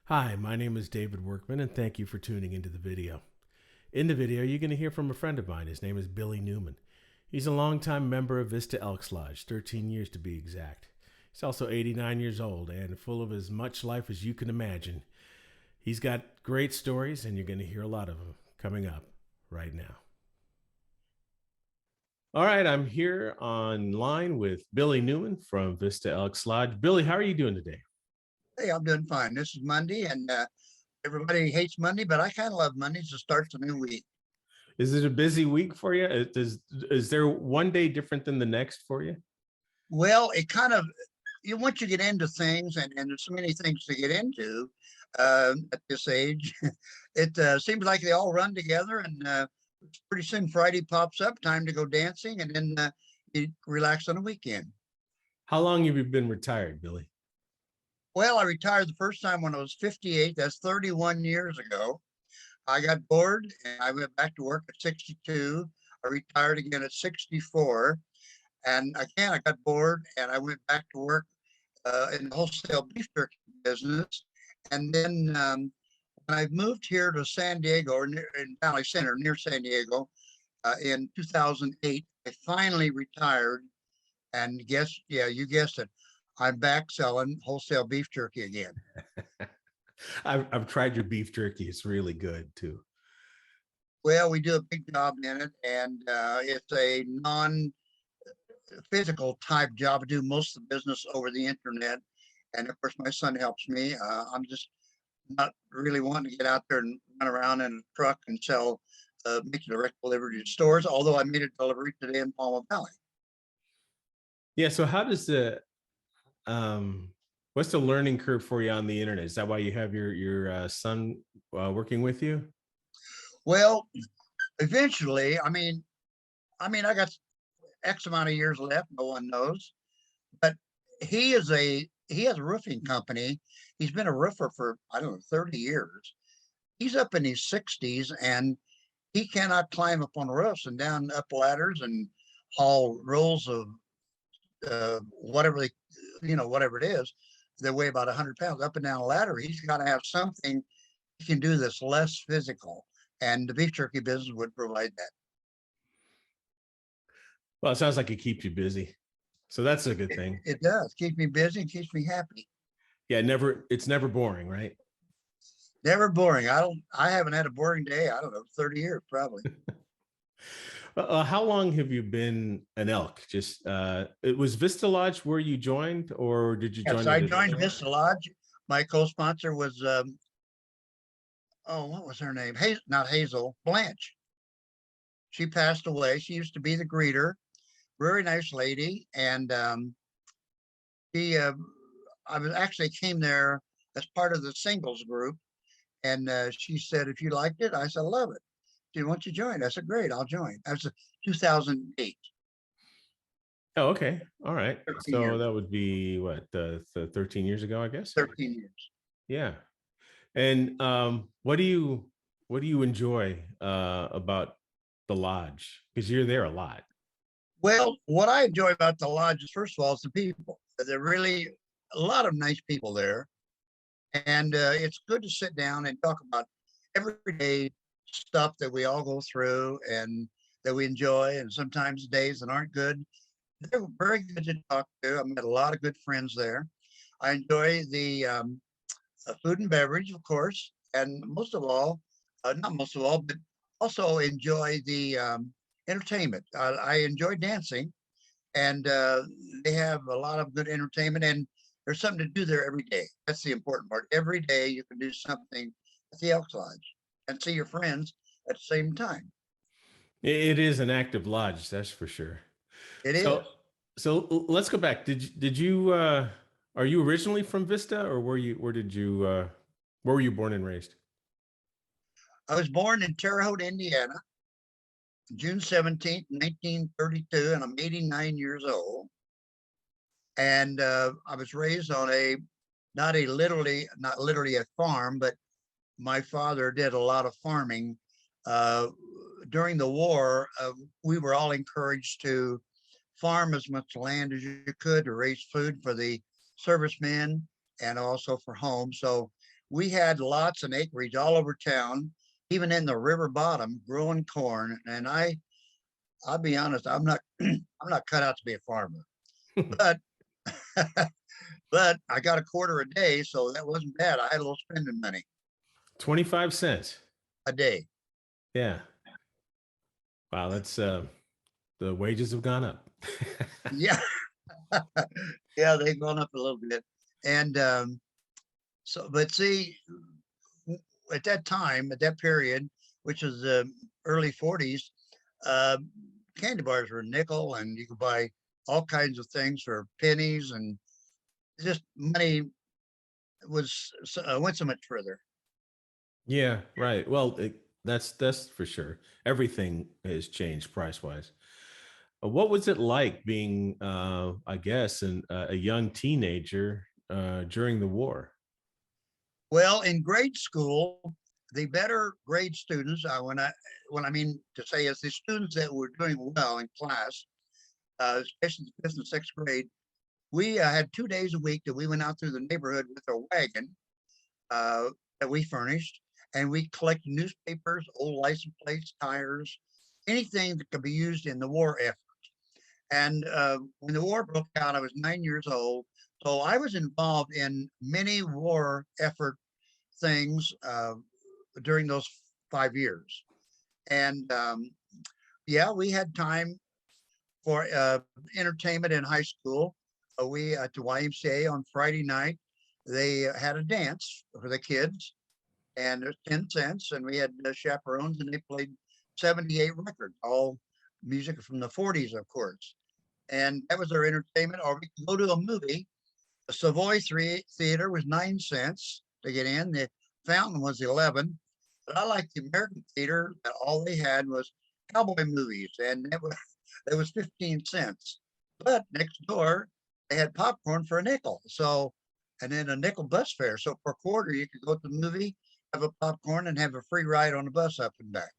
Hi, my name is David Workman, and thank you for tuning into the video. In the video, you're going to hear from a friend of mine. His name is Billy Newman. He's a longtime member of Vista Elks Lodge, 13 years to be exact. He's also 89 years old and full of as much life as you can imagine. He's got great stories, and you're going to hear a lot of them coming up right now. All right, I'm here online with Billy Newman from Vista Elks Lodge. Billy, how are you doing today? Hey, I'm doing fine. This is Monday, and everybody hates Monday, but I kind of love Mondays to start the new week. Is it a busy week for you? Is there one day different than the next for you? Well, it kind of, once you get into things, and there's so many things to get into at this age, it seems like they all run together, and pretty soon Friday pops up, time to go dancing, and then you relax on the weekend. How long have you been retired, Billy? Well, I retired the first time when I was 58. That's 31 years ago. I got bored and I went back to work at 62. I retired again at 64. And again, I got bored and I went back to work in the wholesale beef jerky business. And then when I moved here to San Diego, or in Valley Center, near San Diego, in 2008, I finally retired. And guess, yeah, you guessed it. I'm back selling wholesale beef jerky again. I've tried your beef jerky. It's really good too. Well, we do a big job in it, and it's a non-physical type job. I do most of the business over the internet, and of course, my son helps me. I'm just not really wanting to get out there and run around in a truck and sell, make direct delivery to stores. Although I made a delivery today in Palma Valley. Yeah. So how does the what's the learning curve for you on the internet? Is that why you have your son working with you? Well, eventually, I got X amount of years left. No one knows, but he has a roofing company. He's been a roofer for, I don't know, 30 years. He's up in his 60s and he cannot climb up on roofs and down up ladders and haul rolls of whatever whatever it is. They weigh about 100 pounds up and down a ladder. He's got to have something he can do that's less physical. And the beef jerky business would provide that. Well, it sounds like it keeps you busy. So that's a good thing. It does keep me busy and keeps me happy. Yeah, it's never boring, right? Never boring. I haven't had a boring day. I don't know, 30 years probably. How long have you been an elk? Just it was Vista Lodge where you joined, or did you Yes, join I it? joined Vista Lodge. My co-sponsor was what was her name? Not Hazel, Blanche. She passed away. She used to be the greeter, very nice lady, and she I was actually came there as part of the singles group, and she said if you liked it, I said love it. She said, why don't you join? I said great, I'll join. That was 2008. Oh, okay. All right. 13 So years. that would be what, 13 years ago, I guess. 13 years. Yeah. And what do you enjoy about the lodge? Because you're there a lot. Well, what I enjoy about the lodge is, first of all, it's the people. They're really a lot of nice people there, and it's good to sit down and talk about everyday stuff that we all go through and that we enjoy, and sometimes days that aren't good. They're very good to talk to. I've met a lot of good friends there. I enjoy the food and beverage, of course, and most of all, not most of all, but also enjoy the entertainment. I enjoy dancing, and they have a lot of good entertainment, and there's something to do there every day. That's the important part. Every day you can do something at the Elks Lodge and see your friends at the same time. It is an active lodge, that's for sure. It So, is. let's go back. Did you are you originally from Vista, or where were you born and raised? I was born in Terre Haute, Indiana, June 17th, 1932, and I'm 89 years old. And I was raised on not literally a farm, but my father did a lot of farming. Uh, During the war, we were all encouraged to farm as much land as you could to raise food for the servicemen and also for home. So we had lots and acreage all over town, even in the river bottom, growing corn. And I'll be honest, I'm not I'm not cut out to be a farmer, but but I got a quarter a day, so that wasn't bad. I had a little spending money 25 cents. a day. Yeah. Wow, that's the wages have gone up. Yeah, yeah, they've gone up a little bit. And so, but see, at that time, at that period, which was the early 40s, uh, candy bars were a nickel, and you could buy all kinds of things for pennies, and just money was went so much further. Yeah, right. Well, that's for sure. Everything has changed price wise. What was it like being, I guess, a young teenager during the war? Well, in grade school, the better grade students, when I mean to say is the students that were doing well in class, especially fifth and sixth grade, we had 2 days a week that we went out through the neighborhood with a wagon uh, that we furnished, and we collected newspapers, old license plates, tires, anything that could be used in the war effort. And when the war broke out, I was 9 years old. So I was involved in many war effort things during those 5 years. And yeah, we had time for entertainment in high school. We at the YMCA on Friday night, they had a dance for the kids, and there's 10 cents, and we had chaperones, and they played 78 records, all music from the 40s, of course. And that was their entertainment. Or we could go to a movie. The Savoy Theater was 9 cents to get in. The Fountain was 11. But I liked the American Theater. That all they had was cowboy movies, and it was 15 cents. But next door, they had popcorn for a nickel. So, and then a nickel bus fare. So for a quarter, you could go to the movie, have a popcorn, and have a free ride on the bus up and back.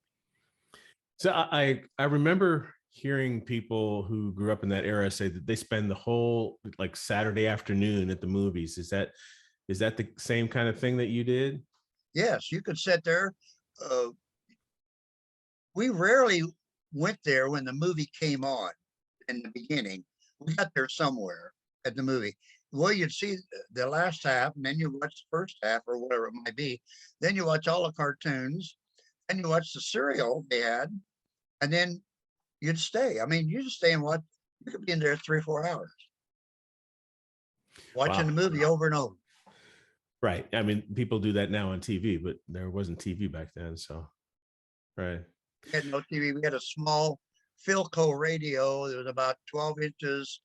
So I remember hearing people who grew up in that era say that they spend the whole like Saturday afternoon at the movies. Is that the same kind of thing that you did? Yes, you could sit there. Uh, we rarely went there when the movie came on in the beginning. We got there somewhere at the movie. Well, you'd see the last half, and then you watch the first half or whatever it might be. Then you watch all the cartoons, and you watch the cereal they had, and then you'd stay. I mean, you just stay and watch. You could be in there 3 or 4 hours watching the Wow. movie over and over. Right. I mean, people do that now on TV, but there wasn't TV back then. So, right. We had no TV. We had a small Philco radio. It was about 12 inches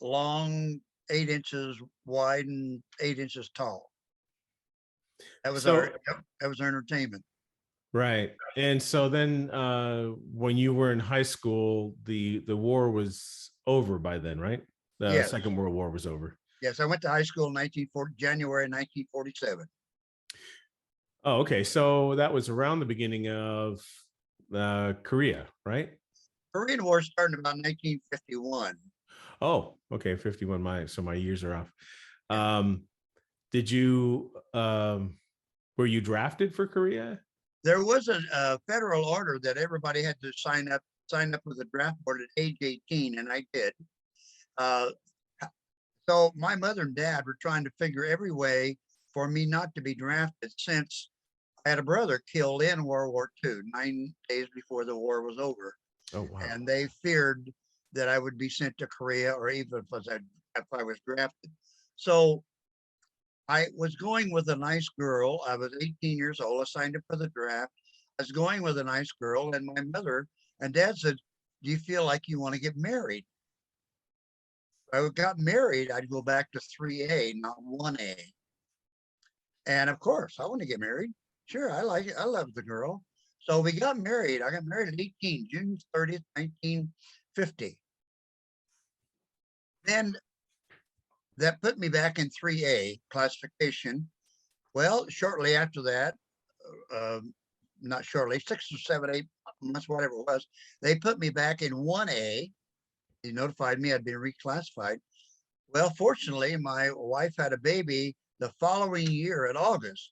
long, 8 inches wide, and 8 inches tall. That was So, our entertainment. right. And so then when you were in high school, the war was over by then, right? The Yes, Second World War was over. yes. I went to high school in 1940, January 1947. Oh, okay. So that was around the beginning of Korea, right? Korean War started about 1951. Oh, okay. 51. My years are off. Yeah. Did you were you drafted for Korea? There was a federal order that everybody had to sign up with the draft board at age 18, and I did. Uh, so my mother and dad were trying to figure every way for me not to be drafted, since I had a brother killed in World War II, 9 days before the war was over. Oh, wow. And they feared that I would be sent to Korea, or even if I was drafted. So I was going with a nice girl. I was 18 years old. I signed up for the draft. I was going with a nice girl, and my mother and dad said, "Do you feel like you want to get married?" If I got married, I'd go back to 3A, not 1A. And of course, I want to get married. Sure, I like it. I love the girl. So we got married. I got married at 18, June 30th, 1950. Then that put me back in 3A classification. Well, shortly after that, uh, not shortly, 6 or 7, 8 months, whatever it was, they put me back in 1A. They notified me I'd been reclassified. Well, fortunately, my wife had a baby the following year in August.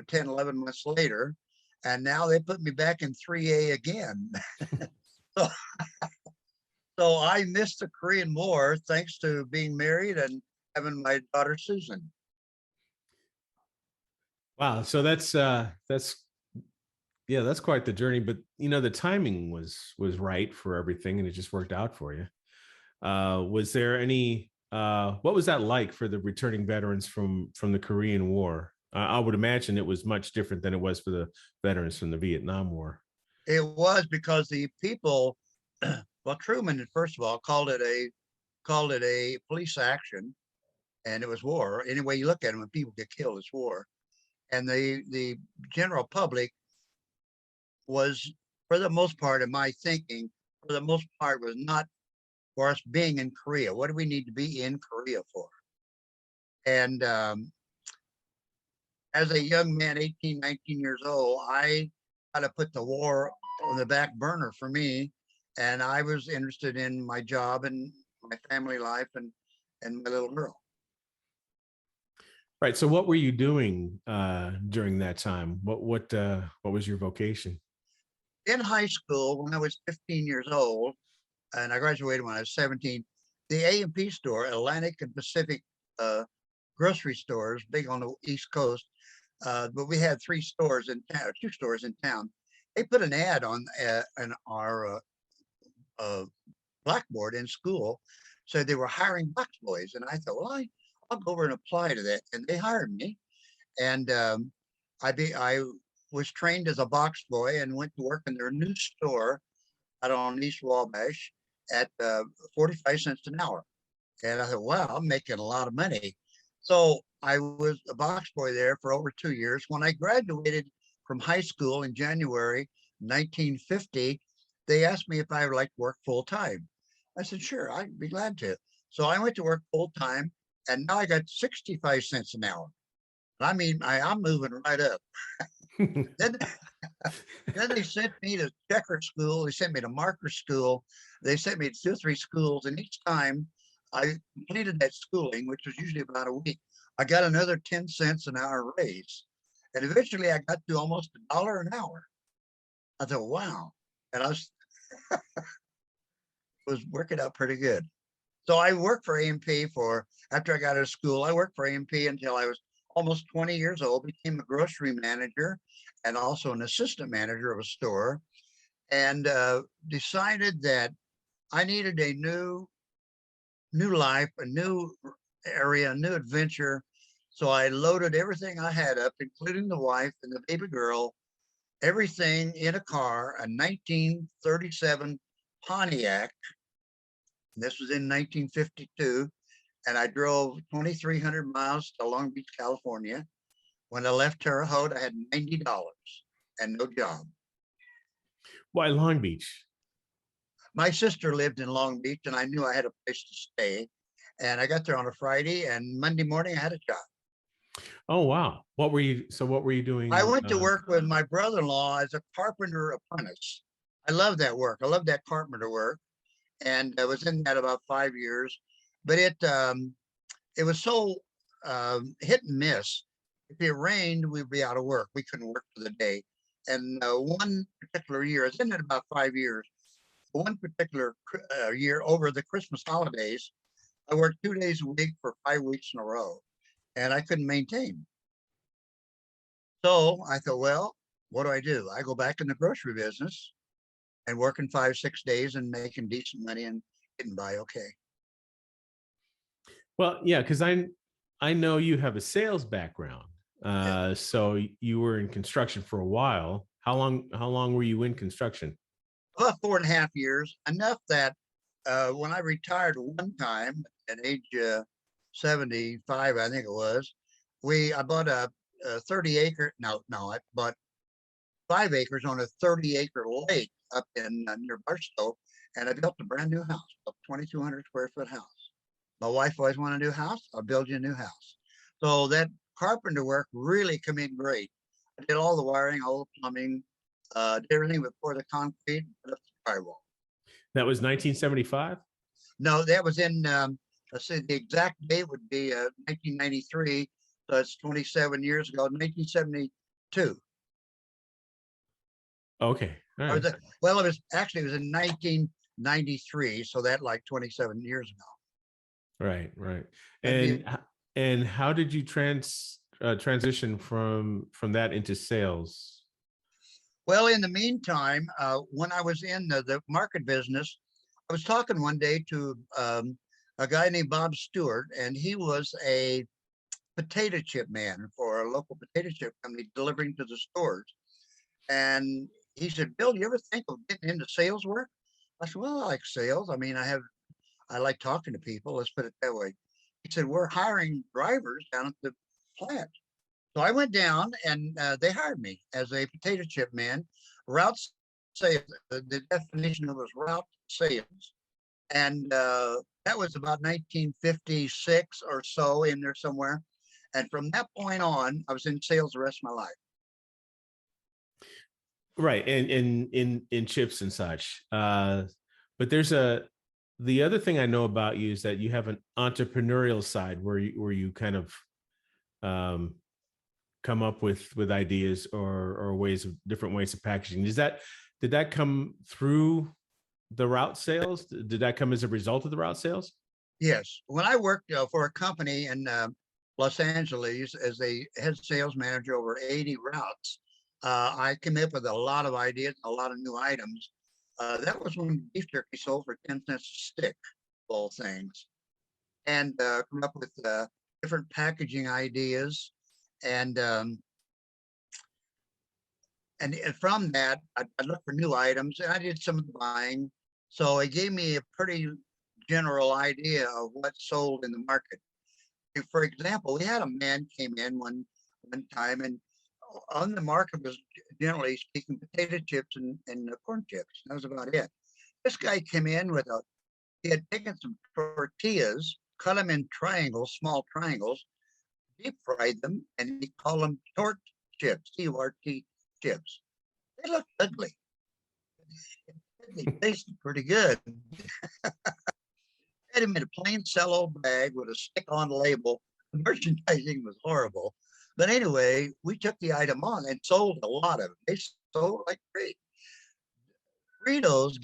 10, 11 months later. And now they put me back in 3A again. so, so I missed the Korean War thanks to being married and having my daughter, Susan. Wow. So that's yeah, that's quite the journey. But the timing was right for everything, and it just worked out for you. Was there any? What was that like for the returning veterans from the Korean War? I would imagine it was much different than it was for the veterans from the Vietnam War. It was because the people, well, Truman, first of all, called it a police action, and it was war. Any way you look at it, when people get killed, it's war. And the general public was, for the most part, in my thinking, for the most part, was not for us being in Korea. What do we need to be in Korea for? And as a young man, 18, 19 years old, I had to put the war on the back burner for me. And I was interested in my job and my family life and my little girl. Right. So, what were you doing during that time? What was your vocation? In high school, when I was 15 years old, and I graduated when I was 17, the A&P store, Atlantic and Pacific grocery stores, big on the East Coast, but we had 3 stores in town, 2 stores in town. They put an ad on in our blackboard in school, said they were hiring box boys, and I thought, well, I'll go over and apply to that, and they hired me, and I was trained as a box boy and went to work in their new store out on East Wabash at 45 cents an hour. And I thought, wow, I'm making a lot of money. So I was a box boy there for over 2 years. When I graduated from high school in January 1950, they asked me if I would like to work full time. I said, sure, I'd be glad to. So I went to work full time, and now I got 65 cents an hour. I mean, I'm moving right up. then, then they sent me to checker school. They sent me to marker school. They sent me to 2 or 3 schools. And each time I completed that schooling, which was usually about a week, I got another 10 cents an hour raise. And eventually I got to almost $1 an hour. I thought, wow. And I was working out pretty good. So I worked for A&P after I got out of school, I worked for A&P until I was almost 20 years old, became a grocery manager and also an assistant manager of a store, and decided that I needed a new life, a new area, a new adventure. So I loaded everything I had up, including the wife and the baby girl, everything in a car, a 1937 Pontiac. This was in 1952. And I drove 2,300 miles to Long Beach, California. When I left Terre Haute, I had $90 and no job. Why Long Beach? My sister lived in Long Beach, and I knew I had a place to stay. And I got there on a Friday, and Monday morning I had a job. Oh wow! What were you doing? I went to work with my brother-in-law as a carpenter apprentice. I love that work. I love that carpenter work, and I was in that about 5 years. But it was so hit and miss. If it rained, we'd be out of work. We couldn't work for the day. And one particular year, I was in it about 5 years. One particular year over the Christmas holidays, I worked 2 days a week for 5 weeks in a row, and I couldn't maintain. So I thought, well, what do? I go back in the grocery business and working 5, 6 days and making decent money and getting by okay. Well, yeah, because I know you have a sales background. Yeah. So you were in construction for a while. How long were you in construction? About 4.5 years, enough that when I retired one time at age 75, I think it was, I bought a 30 acre, no, I bought 5 acres on a 30-acre lake up in near Barstow, and I built a brand new house, a 2,200 square foot house. My wife always wanted a new house. I'll build you a new house. So that carpenter work really came in great. I did all the wiring, all the plumbing, did everything but pour the concrete, put up the drywall. That was 1975. No, that was in, let's see, the exact date would be 1993. So it's 27 years ago, 1972. Okay. All I right. was, well, it was in 1993. So that like 27 years ago. Right. Right. That'd be, And how did you transition from that into sales? well, in the meantime, when I was in the market business, I was talking one day to a guy named Bob Stewart, and he was a potato chip man for a local potato chip company delivering to the stores. And he said, Bill, you ever think of getting into sales work? I said, well, I like sales. I mean, I like talking to people. Let's put it that way. He said, we're hiring drivers down at the plant. So I went down and they hired me as a potato chip man, route sales. The definition of it was route sales. And that was about 1956 or so, in there somewhere. And from that point on, I was in sales the rest of my life. Right. And in chips and such. But the other thing I know about you is that you have an entrepreneurial side where you kind of um, come up with ideas or different ways of packaging. Did that come through the route sales? Did that come as a result of the route sales? Yes. When I worked for a company in Los Angeles as a head sales manager over 80 routes, I came up with a lot of ideas, a lot of new items. That was when beef jerky sold for 10 cents a stick, of all things. And come up with different packaging ideas. And and from that, I looked for new items, and I did some of the buying. So it gave me a pretty general idea of what sold in the market. For example, we had a man came in one time, and on the market was, generally speaking, potato chips and corn chips. That was about it. This guy came in with he had taken some tortillas, cut them in triangles, small triangles, deep fried them, and he called them tort chips, T-O-R-T chips. They looked ugly. They tasted pretty good. Had him in a plain cello bag with a stick-on label. The merchandising was horrible. But anyway, we took the item on and sold a lot of it. They sold like crazy. Doritos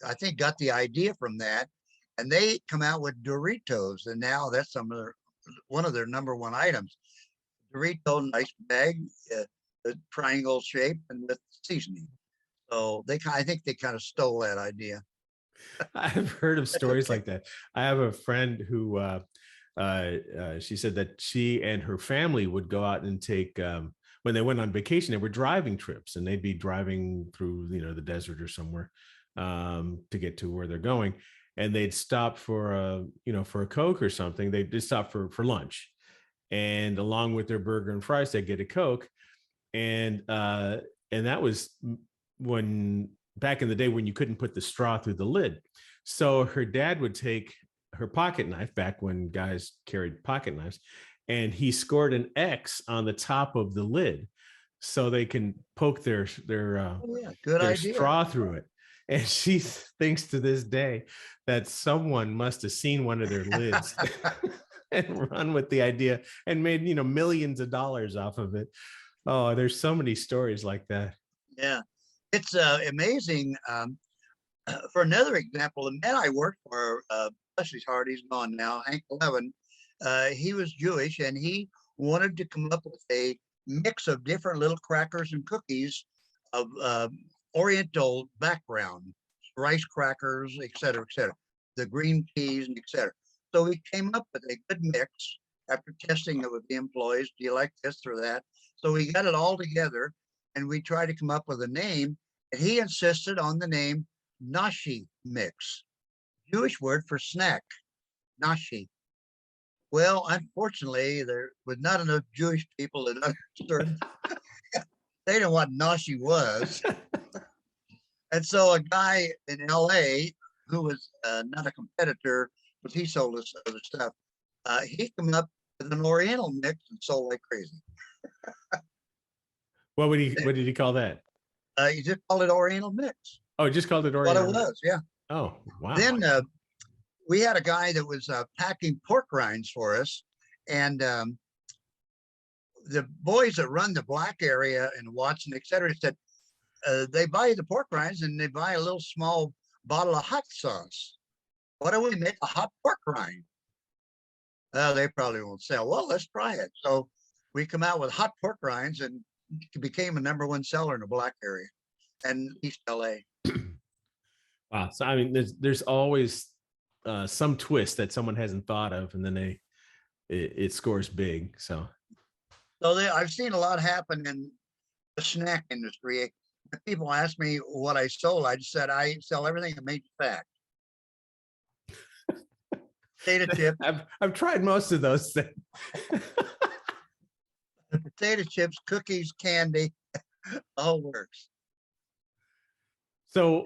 I think, got the idea from that, and they come out with Doritos, and now that's one of their number one items. Dorito, nice bag, the triangle shape, and with seasoning. So I think they kind of stole that idea. I've heard of That's stories okay. like that. I have a friend who she said that she and her family would go out and take when they went on vacation. They were driving trips, and they'd be driving through the desert or somewhere to get to where they're going, and they'd stop for for a Coke or something. They'd just stop for lunch, and along with their burger and fries, they'd get a Coke, and that was when back in the day when you couldn't put the straw through the lid. So her dad would take her pocket knife, back when guys carried pocket knives, and he scored an X on the top of the lid so they can poke Oh, yeah, good their idea. straw through it. And she thinks to this day that someone must have seen one of their lids and run with the idea and made millions of dollars off of it. Oh, there's so many stories like that. Yeah, it's amazing. For another example, the man I worked for, bless his heart, he's gone now, Hank Levin, he was Jewish, and he wanted to come up with a mix of different little crackers and cookies of Oriental background, rice crackers, et cetera, the green peas, and et cetera. So we came up with a good mix after testing it with the employees. Do you like this or that? So we got it all together, and we tried to come up with a name, and he insisted on the name Nashi mix, Jewish word for snack, Nashi. Well, unfortunately, there was not enough Jewish people that understood. They didn't know what Nashi was. And so a guy in LA who was not a competitor, but he sold us other stuff, he came up with an Oriental mix and sold like crazy. What did he call that? He just called it Oriental mix. Oh, just called it What it Oriental. was, yeah. Oh, wow. Then we had a guy that was packing pork rinds for us, and the boys that run the black area in Watson, et cetera, said they buy the pork rinds and they buy a little small bottle of hot sauce. What do we make? A hot pork rind? They probably won't sell. Well, let's try it. So we come out with hot pork rinds, and it became a #1 seller in the black area and East LA. Wow. So I mean, there's always some twist that someone hasn't thought of, and then it scores big. So I've seen a lot happen in the snack industry. If people ask me what I sold, I just said I sell everything that makes fat. Potato chips. I've tried most of those things. Potato chips, cookies, candy, all works. So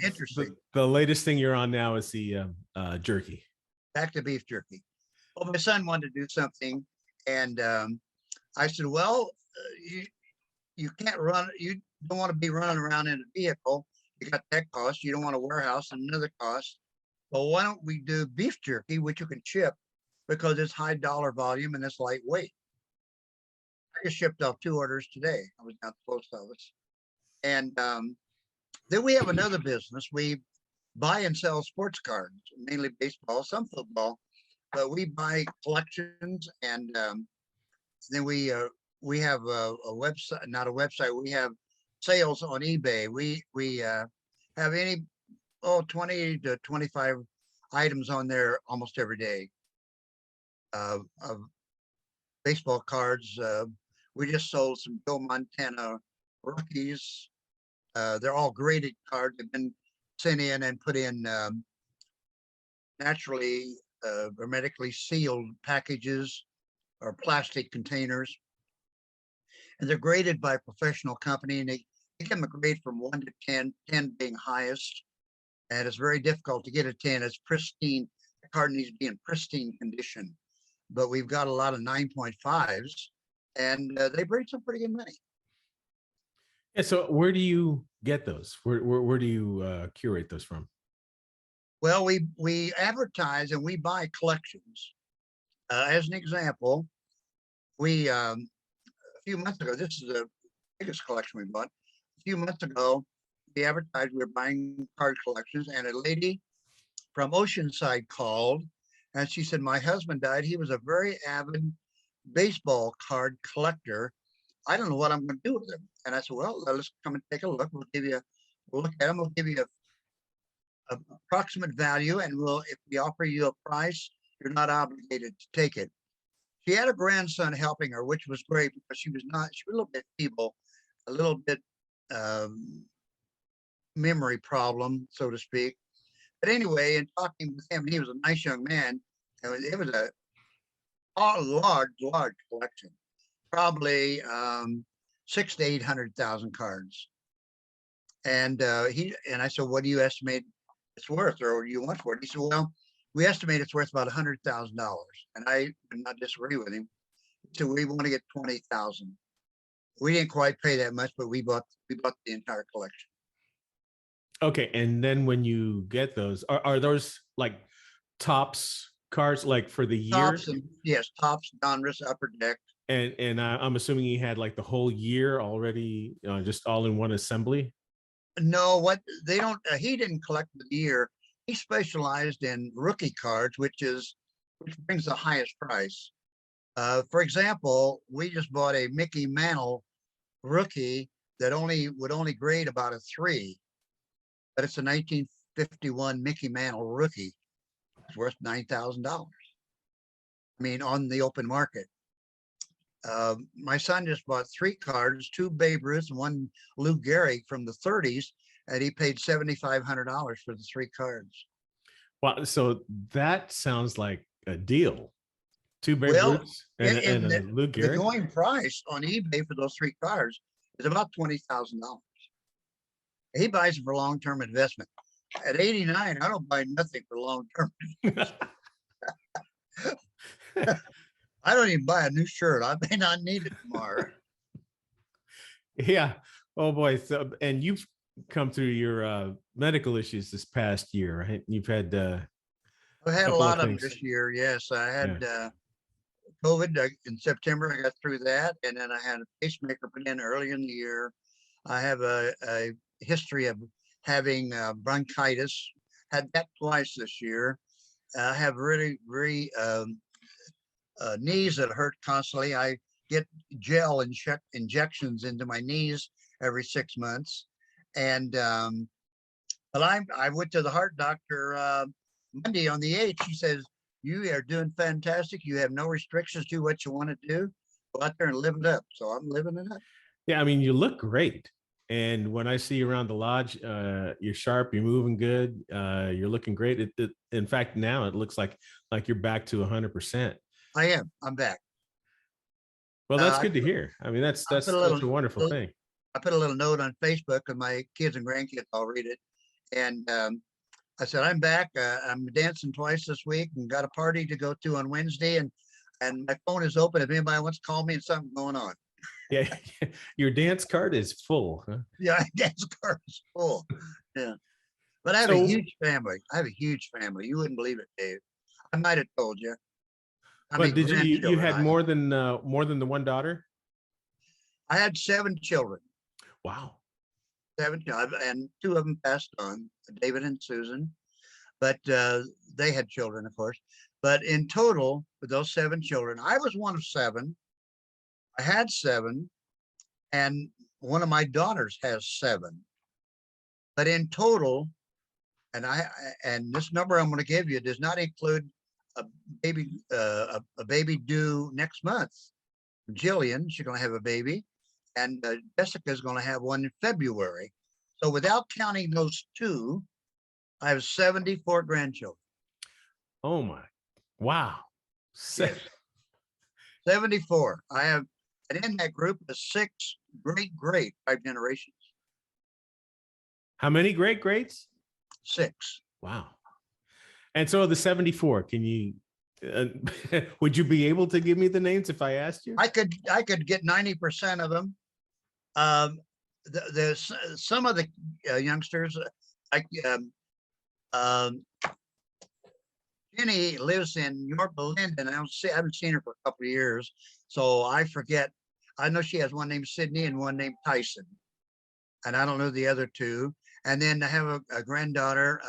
interesting. The latest thing you're on now is the jerky. Back to beef jerky. Well, my son wanted to do something, and I said, "Well, you can't run. You don't want to be running around in a vehicle. You got that cost. You don't want a warehouse and another cost. Well, why don't we do beef jerky, which you can ship because it's high dollar volume and it's lightweight." I just shipped off 2 orders today. I was down at the post office, and then we have another business. We buy and sell sports cards, mainly baseball, some football, but we buy collections, and then we have a website, not a website. We have sales on eBay. We have 20 to 25 items on there almost every day of baseball cards. We just sold some Joe Montana rookies. They're all graded cards. They've been sent in and put in naturally hermetically sealed packages or plastic containers. And they're graded by a professional company, and they give them a grade from 1 to 10, 10 being highest. And it's very difficult to get a 10. It's pristine. The card needs to be in pristine condition. But we've got a lot of 9.5s, and they bring some pretty good money. Yeah. So where do you get those? Where do you curate those from? Well, we advertise and we buy collections. As an example, we a few months ago, this is the biggest collection we bought. A few months ago, we advertised we were buying card collections, and a lady from Oceanside called, and she said, "My husband died. He was a very avid baseball card collector. I don't know what I'm going to do with them." And I said, "Well, let's come and take a look. We'll look at them. We'll give you a approximate value, and if we offer you a price, you're not obligated to take it." She had a grandson helping her, which was great because she was a little bit feeble, a little bit memory problem, so to speak. But anyway, in talking with him, he was a nice young man. It was a large collection, probably 600,000 to 800,000 cards. And I said, "What do you estimate it's worth, or what do you want for it?" He said, "Well, we estimate it's worth about $100,000." And I did not disagree with him. So we want to get 20,000. We didn't quite pay that much, but we bought the entire collection. Okay. And then when you get those, are those like Topps cards, like for the year? Topps, yes, Topps, Donruss, Upper Deck. And I'm assuming he had like the whole year already, just all in one assembly. No, what they don't. He didn't collect the year. He specialized in rookie cards, which brings the highest price. For example, we just bought a Mickey Mantle rookie that would only grade about a 3, but it's a 1951 Mickey Mantle rookie. It's worth $9,000. I mean, on the open market. My son just bought 3 cards, 2 Babe Ruth and 1 Lou Gehrig from the 30s, and he paid $7,500 for the 3 cards. Wow. So that sounds like a deal. 2 Babe Ruths and a Lou Gehrig. The going price on eBay for those 3 cards is about $20,000. He buys them for long-term investment. At 89, I don't buy nothing for long-term. I don't even buy a new shirt. I may not need it tomorrow. Yeah. Oh boy. So, and you've come through your medical issues this past year, right? You've had I've had a lot of them this year. Yes, I had a COVID in September. I got through that, and then I had a pacemaker put in early in the year. I have a history of having bronchitis. Had that twice this year. I have really, really knees that hurt constantly. I get gel injections into my knees every 6 months, and but I went to the heart doctor Monday on the 8th. She says, "You are doing fantastic. You have no restrictions to what you want to do. Go out there and live it up." So I'm living it up. Yeah, I mean, you look great. And when I see you around the lodge, you're sharp, you're moving good, you're looking great. In fact, now it looks like you're back to 100%. I am. I'm back. Well, that's I, good to hear. I mean, that's I put a that's a wonderful thing. I put a little note on Facebook, and my kids and grandkids all read it. And I said, I'm back. I'm dancing twice this week, and got a party to go to on Wednesday. And my phone is open if anybody wants to call me and something going on. Yeah, your dance card is full. Huh? Yeah, my dance card is full. Yeah, but I have a huge family. I have a huge family. You wouldn't believe it, Dave. I might have told you. But did you had more than the one daughter? I had 7 children. Wow. 7, and 2 of them passed on, David and Susan. But they had children, of course. But in total, with those 7 children, I was one of 7. I had 7, and one of my daughters has 7. But in total, and this number I'm going to give you does not include a baby due next month. Jillian, she's going to have a baby, and Jessica is going to have one in February. So without counting those 2, I have 74 grandchildren. Oh my! Wow. Yes. 74. I have, and in that group is 6 great 5 generations. How many greats? 6. Wow. And so the 74, can you, would you be able to give me the names if I asked you? I could get 90% of them. Some of the youngsters, like Jenny lives in York, Linden. I haven't seen her for a couple of years, so I forget. I know she has one named Sydney and one named Tyson, and I don't know the other 2. And then I have a granddaughter,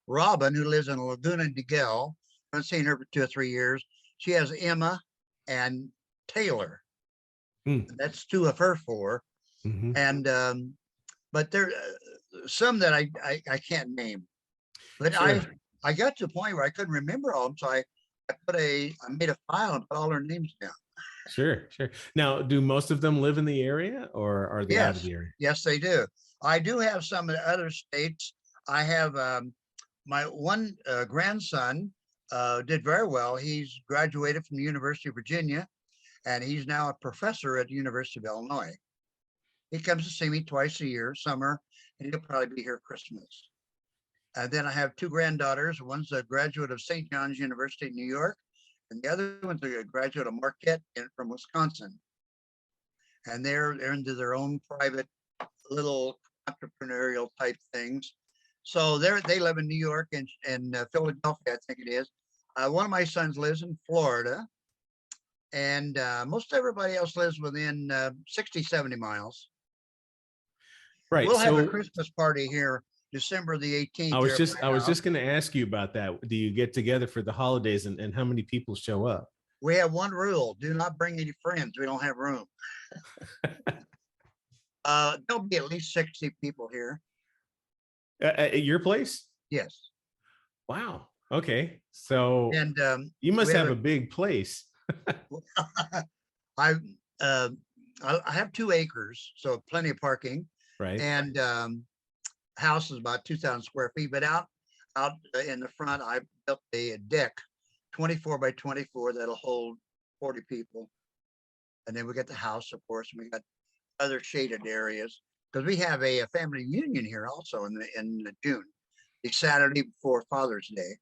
Robin, who lives in Laguna Niguel. I haven't seen her for 2 or 3 years. She has Emma and Taylor. That's 2 of her 4. Mm-hmm. And but there some that I can't name. But sure. I got to a point where I couldn't remember all of them, so I made a file and put all their names down. Sure. Now, do most of them live in the area, or are they out of the area? Yes, they do. I do have some in other states. I have my one grandson did very well. He's graduated from the University of Virginia, and he's now a professor at the University of Illinois. He comes to see me twice a year, summer, and he'll probably be here Christmas. And then I have 2 granddaughters. One's a graduate of St. John's University in New York, and the other one's a graduate of Marquette from Wisconsin. And they're into their own private little entrepreneurial type things. So they live in New York and Philadelphia, I think it is. One of my sons lives in Florida, and most everybody else lives within 60, 70 miles. Right. We'll have a Christmas party here December the 18th. I was just going to ask you about that. Do you get together for the holidays, and how many people show up? We have one rule: do not bring any friends. We don't have room. There'll be at least 60 people here. At your place? Yes. Wow. Okay. So and you must have a big place. I have 2 acres, so plenty of parking. Right. And house is about 2,000 square feet, but out in the front, I built a deck, 24 by 24, that'll hold 40 people. And then we got the house, of course, and we got other shaded areas, because we have a family reunion here also in June, the Saturday before Father's Day.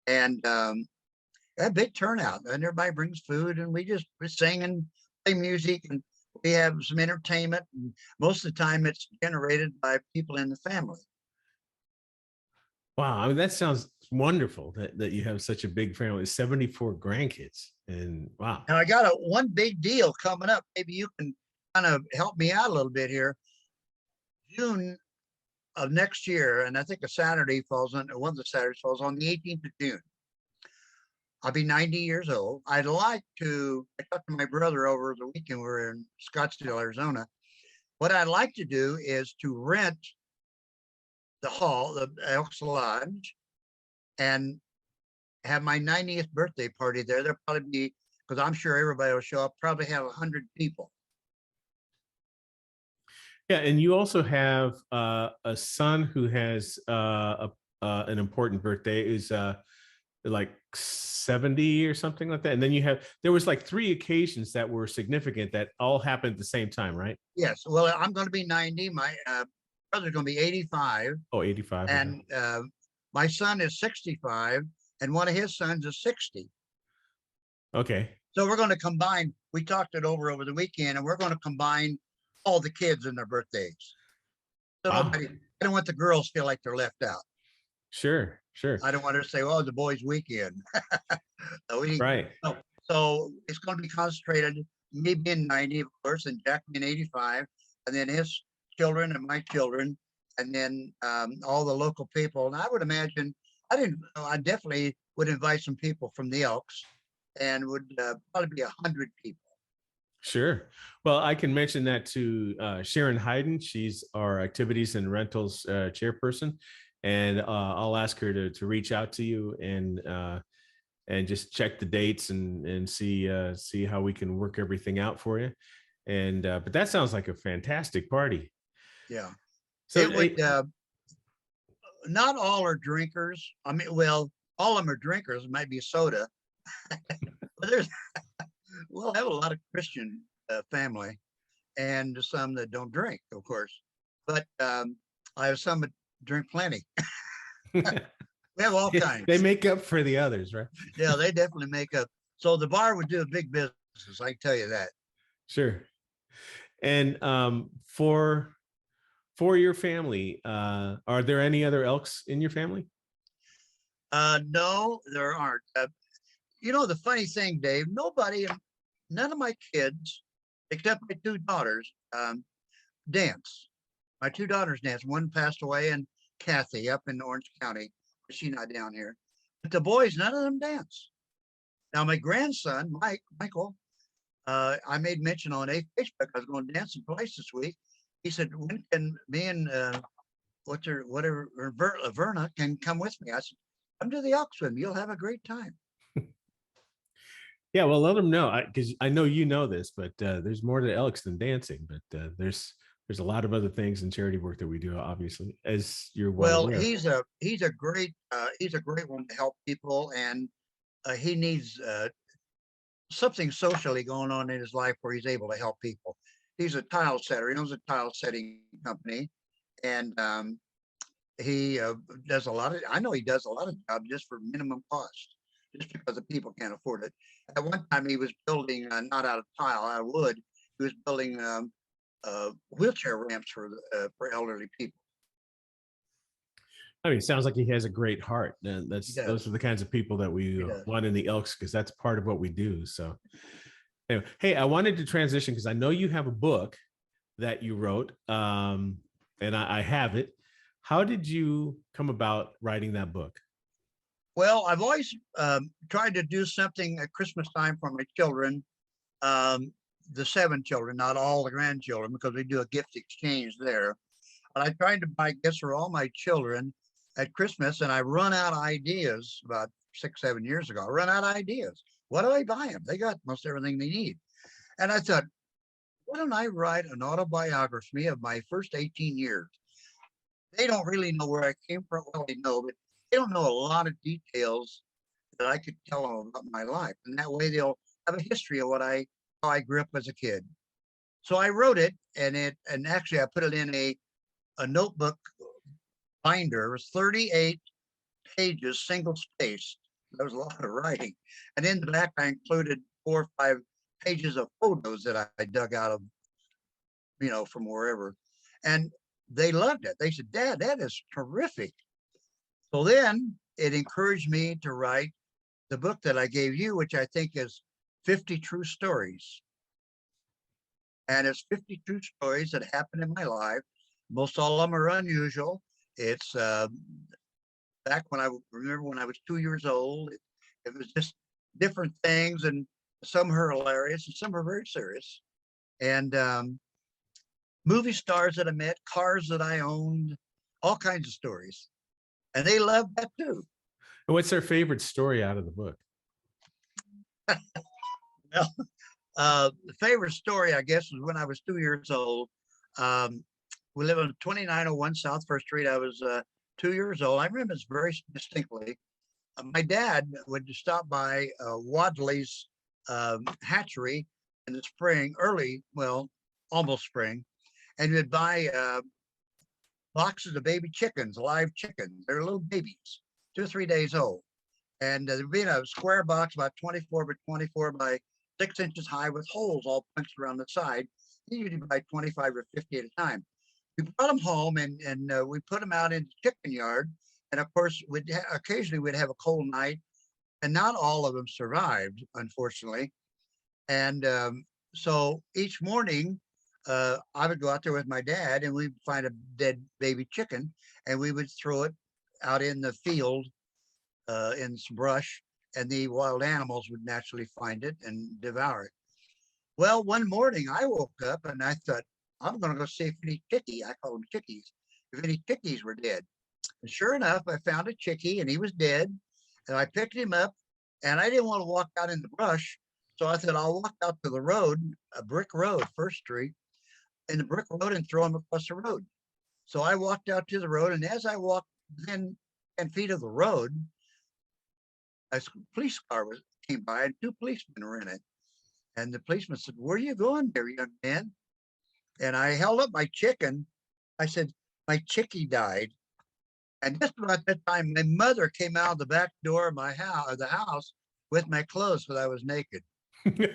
And a big turnout, and everybody brings food, and we sing and play music, and we have some entertainment. And most of the time it's generated by people in the family. Wow. I mean, that sounds wonderful that you have such a big family, 74 grandkids. And wow. And I got one big deal coming up. Maybe you can kind of help me out a little bit here. June of next year, and I think a Saturday falls on, one of the Saturdays falls on the 18th of June. I'll be 90 years old. I'd like to, I talked to my brother over the weekend. We were in Scottsdale, Arizona. What I'd like to do is to rent the hall, the Elks Lodge, and have my 90th birthday party there. There'll probably be, because I'm sure everybody will show up, probably have 100 people. Yeah, and you also have a son who has an important birthday, is like 70 or something like that. And then there was like 3 occasions that were significant that all happened at the same time, right? Yes. Well, I'm going to be 90. My brother's going to be 85. Oh, 85. And my son is 65, and one of his sons is 60. Okay. So we're going to combine. We talked it over the weekend, and we're going to combine all the kids and their birthdays. So Wow. I don't want the girls to feel like they're left out. Sure. I don't want her to say, "Oh, the boys' weekend." Right. So it's going to be concentrated. Me being 90, of course, and Jack being 85, and then his children and my children, and then all the local people. And I would imagine, I definitely would invite some people from the Elks, and would probably be 100 people. Sure. Well, I can mention that to Sharon Hayden. She's our activities and rentals chairperson, and I'll ask her to reach out to you and just check the dates and see how we can work everything out for you. And but that sounds like a fantastic party. Yeah. So it would, not all are drinkers. I mean, well, all of them are drinkers. It might be soda, but we'll have a lot of Christian family, and some that don't drink, of course. But I have some that drink plenty. We have all kinds. They make up for the others, right? Yeah, they definitely make up. So the bar would do a big business, I can tell you that. Sure. And for your family, are there any other Elks in your family? No, there aren't. The funny thing, Dave, none of my kids, except my 2 daughters, dance. My 2 daughters dance. One passed away, and Kathy up in Orange County. She's not down here. But the boys, none of them dance. Now, my grandson, Michael, I made mention on Facebook, I was going to dance someplace this week. He said, "When can me and Verna can come with me?" I said, "Come to the Elks with me. You'll have a great time." Yeah, well, let them know, because I know you know this, but there's more to Elks than dancing. But there's a lot of other things in charity work that we do, obviously, as you're well aware. He's a great one to help people, and he needs something socially going on in his life where he's able to help people. He's a tile setter. He owns a tile setting company, and he does a lot of. I know he does a lot of jobs just for minimum cost, just because the people can't afford it. At one time, he was building not out of tile, out of wood. He was building wheelchair ramps for elderly people. I mean, it sounds like he has a great heart. And those are the kinds of people that we want in the Elks, because that's part of what we do. So, anyway, hey, I wanted to transition because I know you have a book that you wrote, and I have it. How did you come about writing that book? Well, I've always tried to do something at Christmas time for my children, the 7 children, not all the grandchildren, because we do a gift exchange there. But I tried to buy gifts for all my children at Christmas, and I run out of ideas about 6, 7 years ago. I run out of ideas. What do I buy them? They got most everything they need. And I thought, why don't I write an autobiography of my first 18 years? They don't really know where I came from. Well, they know, but they don't know a lot of details that I could tell them about my life. And that way they'll have a history of how I grew up as a kid. So I wrote it, and actually I put it in a notebook binder. It was 38 pages, single spaced. That was a lot of writing. And in the back, I included 4 or 5 pages of photos that I dug out of, from wherever. And they loved it. They said, "Dad, that is terrific." So then it encouraged me to write the book that I gave you, which I think is 50 True Stories. And it's 50 true stories that happened in my life. Most all of them are unusual. It's back when I remember when I was 2 years old. It was just different things, and some are hilarious and some are very serious. And movie stars that I met, cars that I owned, all kinds of stories. And they loved that too. And what's their favorite story out of the book? Well, the favorite story, I guess, was when I was 2 years old. We live on 2901 South First Street. I was 2 years old. I remember this very distinctly. My dad would stop by Wadley's hatchery in the spring, almost spring, and he would buy boxes of baby chickens, live chickens. They're little babies, 2 or 3 days old. And there'd be in a square box about 24 by 24 by 6 inches high with holes all punched around the side. He usually buy 25 or 50 at a time. We brought them home and we put them out in the chicken yard. And of course, occasionally we'd have a cold night, and not all of them survived, unfortunately. And so each morning, I would go out there with my dad, and we'd find a dead baby chicken, and we would throw it out in the field in some brush, and the wild animals would naturally find it and devour it. Well, one morning I woke up and I thought, I'm going to go see if any chickie, I call them chickies, if any chickies were dead. And sure enough, I found a chickie and he was dead. And I picked him up, and I didn't want to walk out in the brush. So I thought, I'll walk out to the road, a brick road, First Street, in the brick road, and throw him across the road. So I walked out to the road, and as I walked 10 feet of the road, a police car came by, and 2 policemen were in it. And the policeman said, "Where are you going there, young man?" And I held up my chicken. I said, "My chickie died." And just about that time, my mother came out of the back door of my house, the house, with my clothes, because I was naked. I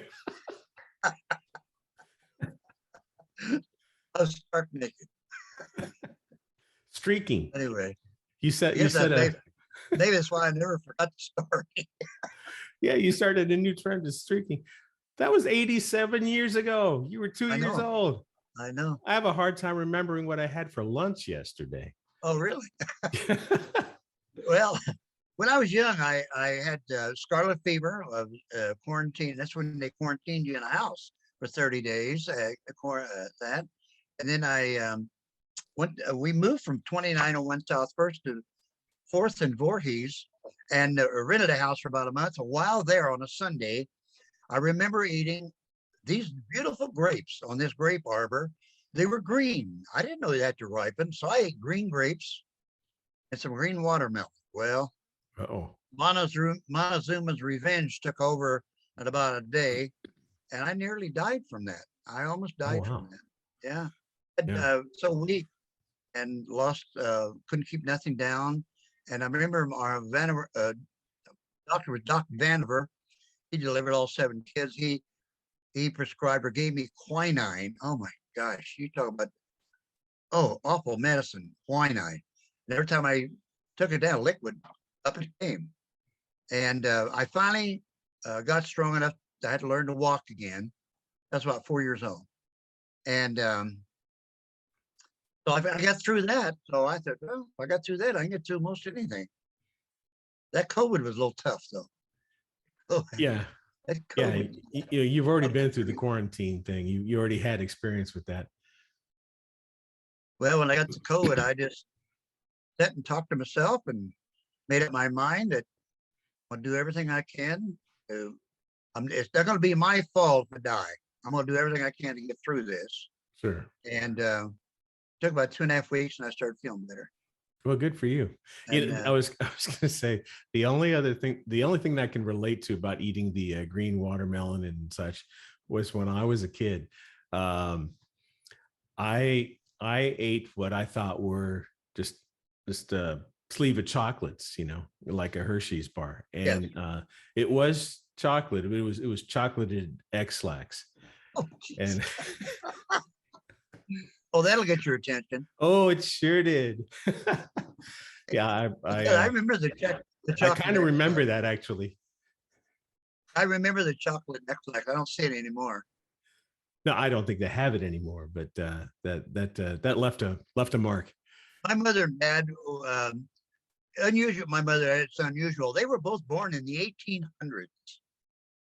was stark naked. Streaking. Anyway, You said maybe that's why I never forgot the story. Yeah, you started a new trend of streaking. That was 87 years ago. You were 2 years old. I know. I have a hard time remembering what I had for lunch yesterday. Oh, really? Well, when I was young, I had scarlet fever, quarantine. That's when they quarantined you in a house for 30 days. That, and then we moved from 2901 South First to 4th and Voorhees, and rented a house for about a month. A while there on a Sunday, I remember eating these beautiful grapes on this grape arbor. They were green. I didn't know they had to ripen, so I ate green grapes and some green watermelon. Well, Montezuma's revenge took over in about a day, and I nearly died from that. I almost died from that. Yeah. So weak and lost, couldn't keep nothing down. And I remember our doctor was Dr. Vandiver. He delivered all 7 kids. He prescribed or gave me quinine. Oh my gosh, you talk about awful medicine, quinine. And every time I took it down, liquid, up it came. And I finally got strong enough that I had to learn to walk again. That's about 4 years old. And so I got through that. So I thought, well, if I got through that, I can get through most anything. That COVID was a little tough, though. Oh, yeah. Yeah. You've already been through the quarantine thing. You already had experience with that. Well, when I got the COVID, I just sat and talked to myself and made up my mind that I'll do everything I can. It's not going to be my fault to die. I'm going to do everything I can to get through this. Sure. And took about 2.5 weeks, and I started feeling better. Well, good for you. I was going to say the only thing that I can relate to about eating the green watermelon and such was when I was a kid. I ate what I thought were just a sleeve of chocolates, like a Hershey's bar, and it was chocolate. It was chocolated X-Lax. Oh, and oh, that'll get your attention. Oh, it sure did. Yeah, I remember the The I chocolate kind of remember Ex-Lax. that actually. I remember the chocolate Ex-Lax. I don't see it anymore. No, I don't think they have it anymore, but that left a mark. My mother and dad, unusual. My mother, it's unusual. They were both born in the 1800s.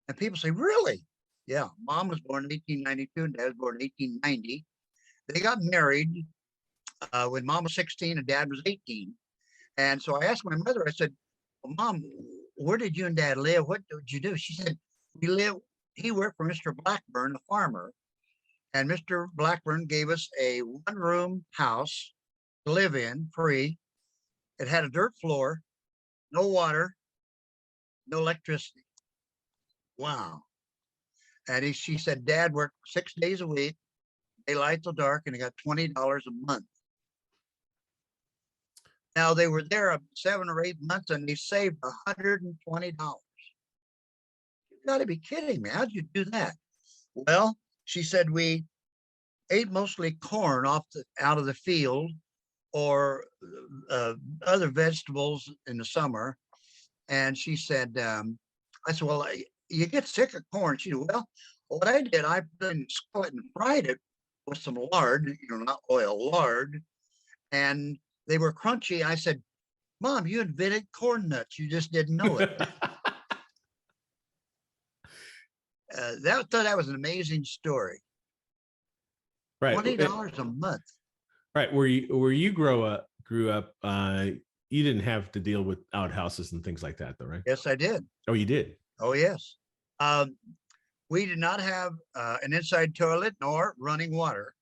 And people say, really? Yeah. Mom was born in 1892 and dad was born in 1890. They got married when mom was 16 and dad was 18. And so I asked my mother, I said, well, Mom, where did you and dad live? What did you do? She said, he worked for Mr. Blackburn, a farmer. And Mr. Blackburn gave us a one-room house to live in free. It had a dirt floor, no water, no electricity. Wow. And she said, Dad worked 6 days a week, daylight till dark, and he got $20 a month. Now they were there 7 or 8 months and they saved $120. You got to be kidding me. How'd you do that? Well, she said we ate mostly corn out of the field or other vegetables in the summer. And she said, I said, well, you get sick of corn. She said, well, what I did, I put it in a skillet and fried it with some lard, not oil, lard. And they were crunchy. I said, Mom, you invented corn nuts. You just didn't know it. That was an amazing story. Right. $20 a month. Right. Where you grew up, you didn't have to deal with outhouses and things like that, though, right? Yes, I did. Oh, you did? Oh, yes. We did not have an inside toilet nor running water.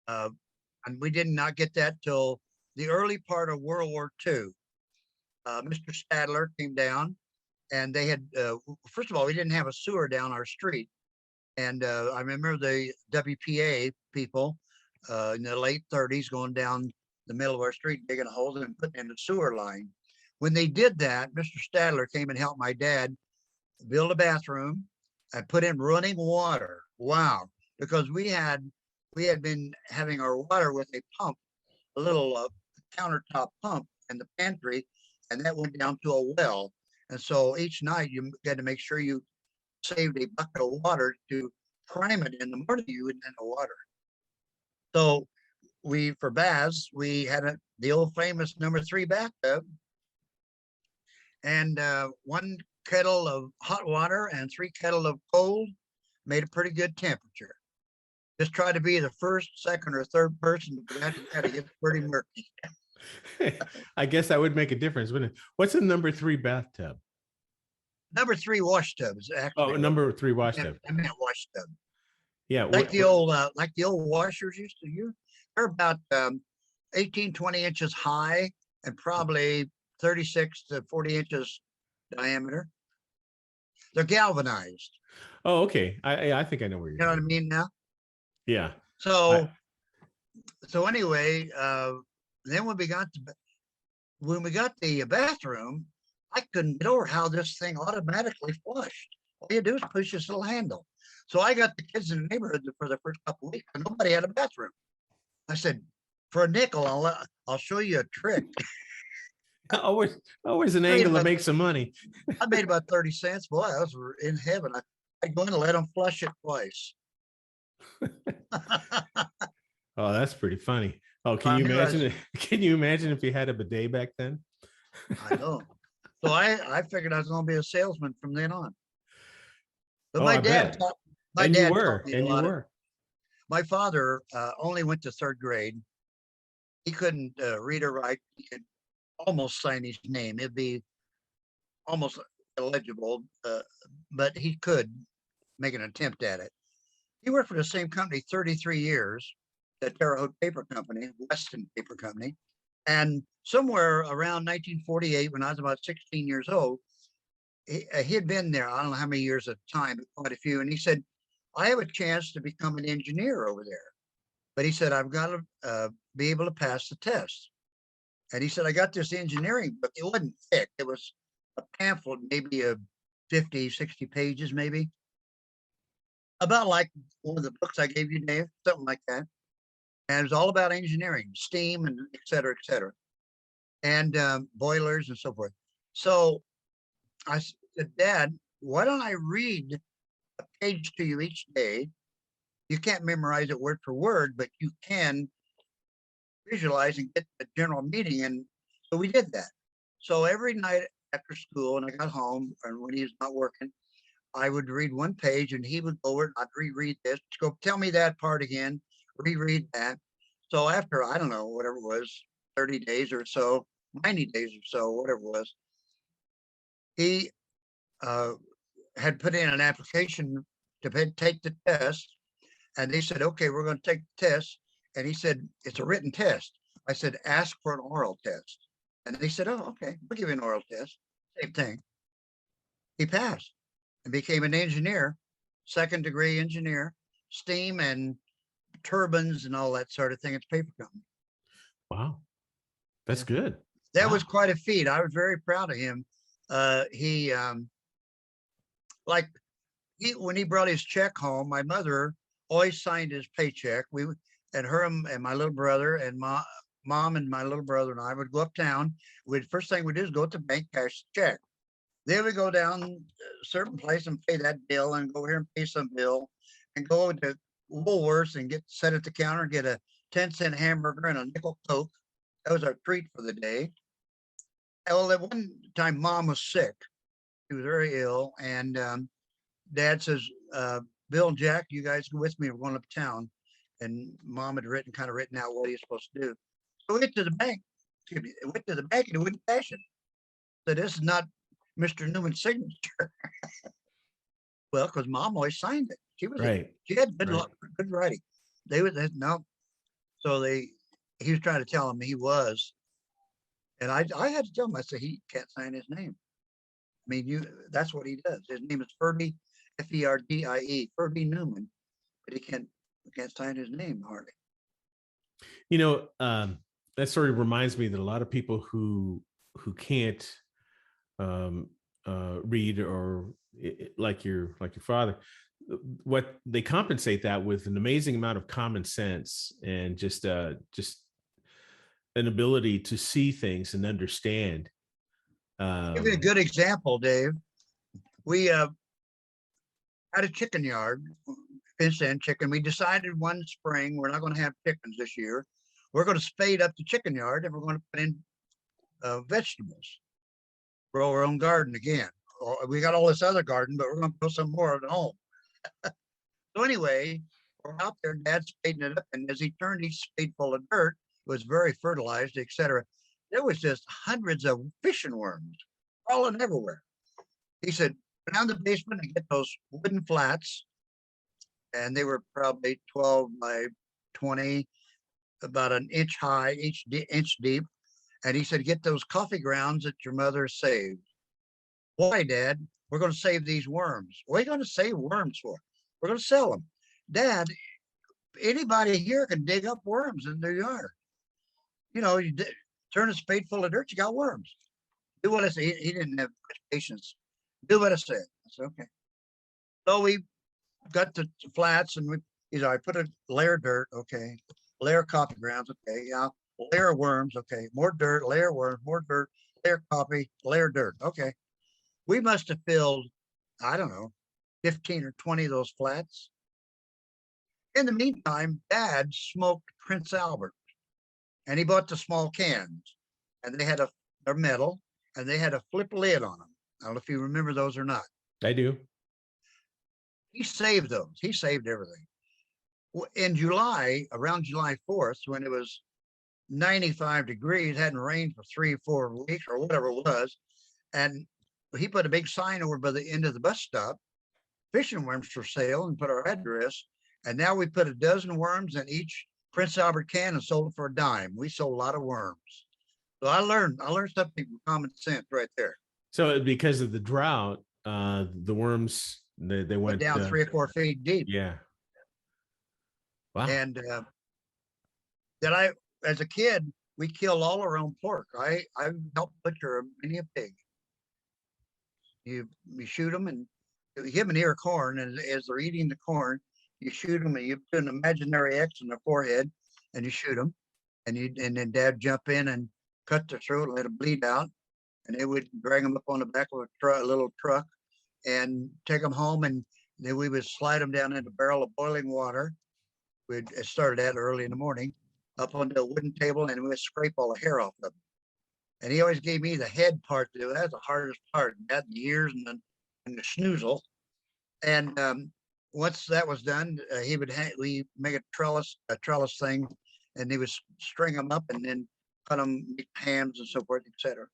And we did not get that till the early part of World War II. Mr. Stadler came down and they had, first of all, we didn't have a sewer down our street. And I remember the WPA people in the late 30s going down the middle of our street, digging a hole and putting in the sewer line. When they did that, Mr. Stadler came and helped my dad build a bathroom and put in running water. Wow. Because we had been having our water with a pump, a little countertop pump in the pantry, and that went down to a well. And so each night you had to make sure you saved a bucket of water to prime it in the morning. You wouldn't have the water. So for baths, we had the old famous #3 bathtub and 1 kettle of hot water and 3 kettle of cold made a pretty good temperature. Just try to be the first, second, or third person to that. It gets pretty murky. I guess that would make a difference, wouldn't it? What's a #3 bathtub? #3 wash tub is actually. Oh, #3 wash tub. I meant wash tub. Yeah, like the old washers used to use. They're about 18, 20 inches high and probably 36 to 40 inches diameter. They're galvanized. Oh, okay. I think I know where you're. You know what I mean now? Yeah. So anyway, then when we got the bathroom, I couldn't get over how this thing automatically flushed. All you do is push this little handle. So I got the kids in the neighborhood for the first couple of weeks, and nobody had a bathroom. I said, for a nickel, I'll show you a trick. always an angle to make some money. I made about 30 cents. Boy, I was in heaven. I'd go in and let them flush it twice. Oh, that's pretty funny. Oh, can you imagine? Can you imagine if you had a bidet back then? I know. So I figured I was going to be a salesman from then on. But my dad taught. You were. My father only went to 3rd grade. He couldn't read or write. He could almost sign his name. It'd be almost illegible, but he could make an attempt at it. He worked for the same company 33 years, the Terre Haute Paper Company, Weston Paper Company. And somewhere around 1948, when I was about 16 years old, he had been there, I don't know how many years at the time, but quite a few. And he said, I have a chance to become an engineer over there. But he said, I've got to be able to pass the test. And he said, I got this engineering book. It wasn't thick. It was a pamphlet, maybe 50, 60 pages, maybe. About like one of the books I gave you, Dave, something like that. And it was all about engineering, steam, and et cetera, and boilers and so forth. So I said, Dad, why don't I read a page to you each day? You can't memorize it word for word, but you can visualize and get the general meaning. And so we did that. So every night after school, and I got home, and when he was not working, I would read one page and he would go over it. I'd reread this, go tell me that part again, reread that. So after, I don't know, whatever it was, 30 days or so, 90 days or so, whatever it was, he uh, had put in an application to take the test. And they said, okay, we're going to take the test. And he said, it's a written test. I said, ask for an oral test. And they said, oh, okay, we'll give you an oral test. Same thing. He passed and became an engineer, second degree engineer, steam and turbines and all that sort of thing. It's a paper company. Wow. That's good. That Wow. was quite a feat. I was very proud of him. He like when he brought his check home, my mother always signed his paycheck. We and her and my little brother and mom and my little brother and I would go uptown. First thing we do is go to the bank, cash the check. Then we go down a certain place and pay that bill, and go here and pay some bill, and go to Woolworths and set at the counter and get a 10-cent hamburger and a nickel Coke. That was our treat for the day. Well, at one time, Mom was sick. She was very ill, and Dad says, Bill and Jack, you guys go with me. We're going uptown. And Mom had written out what he was supposed to do. So we went to the bank. Went to the bank and it wouldn't cash it. So this is not Mr. Newman's signature. Well, because Mom always signed it. She had good luck, good writing. They would no. So he was trying to tell him he was. And I had to tell him, I said, he can't sign his name. I mean, that's what he does. His name is Ferdy, Ferdie, Ferdy Newman, but he can't sign his name hardly. You know, that sort of reminds me that a lot of people who can't read, or like your father, what they compensate that with an amazing amount of common sense and just an ability to see things and understand. Give you a good example, Dave. We had a chicken yard, fenced in chicken. We decided one spring we're not going to have chickens this year. We're going to spade up the chicken yard and we're going to put in vegetables, grow our own garden again. We got all this other garden, but we're going to grow some more at home. So anyway, we're out there, Dad's spading it up, and as he turned each spade full of dirt, it was very fertilized, etc. There was just hundreds of fishing worms crawling everywhere. He said, go down the basement and get those wooden flats, and they were probably 12 by 20, about an inch high, inch deep. And he said, get those coffee grounds that your mother saved. Why, Dad? We're going to save these worms. What are you going to save worms for? We're going to sell them. Dad, anybody here can dig up worms in their yard. You know, you turn a spade full of dirt, you got worms. Do what I say. He didn't have much patience. Do what I said. I said, okay. So we got the flats, and I put a layer of dirt, okay. Layer of coffee grounds, okay. Yeah. Layer of worms, okay. More dirt, layer of worms, more dirt, layer of coffee, layer of dirt, okay. We must have filled, I don't know, 15 or 20 of those flats. In the meantime, Dad smoked Prince Albert, and he bought the small cans, and they're metal, and they had a flip lid on them. I don't know if you remember those or not. I do. He saved those. He saved everything. In July, around July 4th, when it was 95 degrees, hadn't rained for 3 or 4 weeks or whatever it was, and he put a big sign over by the end of the bus stop, fishing worms for sale, and put our address. And now we put a dozen worms in each Prince Albert can and sold it for a dime. We sold a lot of worms. So I learned something from common sense right there. So because of the drought, the worms, they went down 3 or 4 feet deep. Yeah. Wow. And as a kid, we killed all our own pork. I helped butcher a mini pig. You shoot them and you give them an ear of corn, and as they're eating the corn, you shoot them and you put an imaginary X in their forehead, and you shoot them, and then Dad jump in and cut their throat, let it bleed out, and they would drag them up on the back of a little truck, and take them home, and then we would slide them down in a barrel of boiling water. We'd start that early in the morning, up onto a wooden table, and we'd scrape all the hair off of them. And he always gave me the head part to do. That's the hardest part. That the ears and the snoozle. And once that was done, he would we make a trellis thing, and he would string them up and then cut them, make hams and so forth, etc.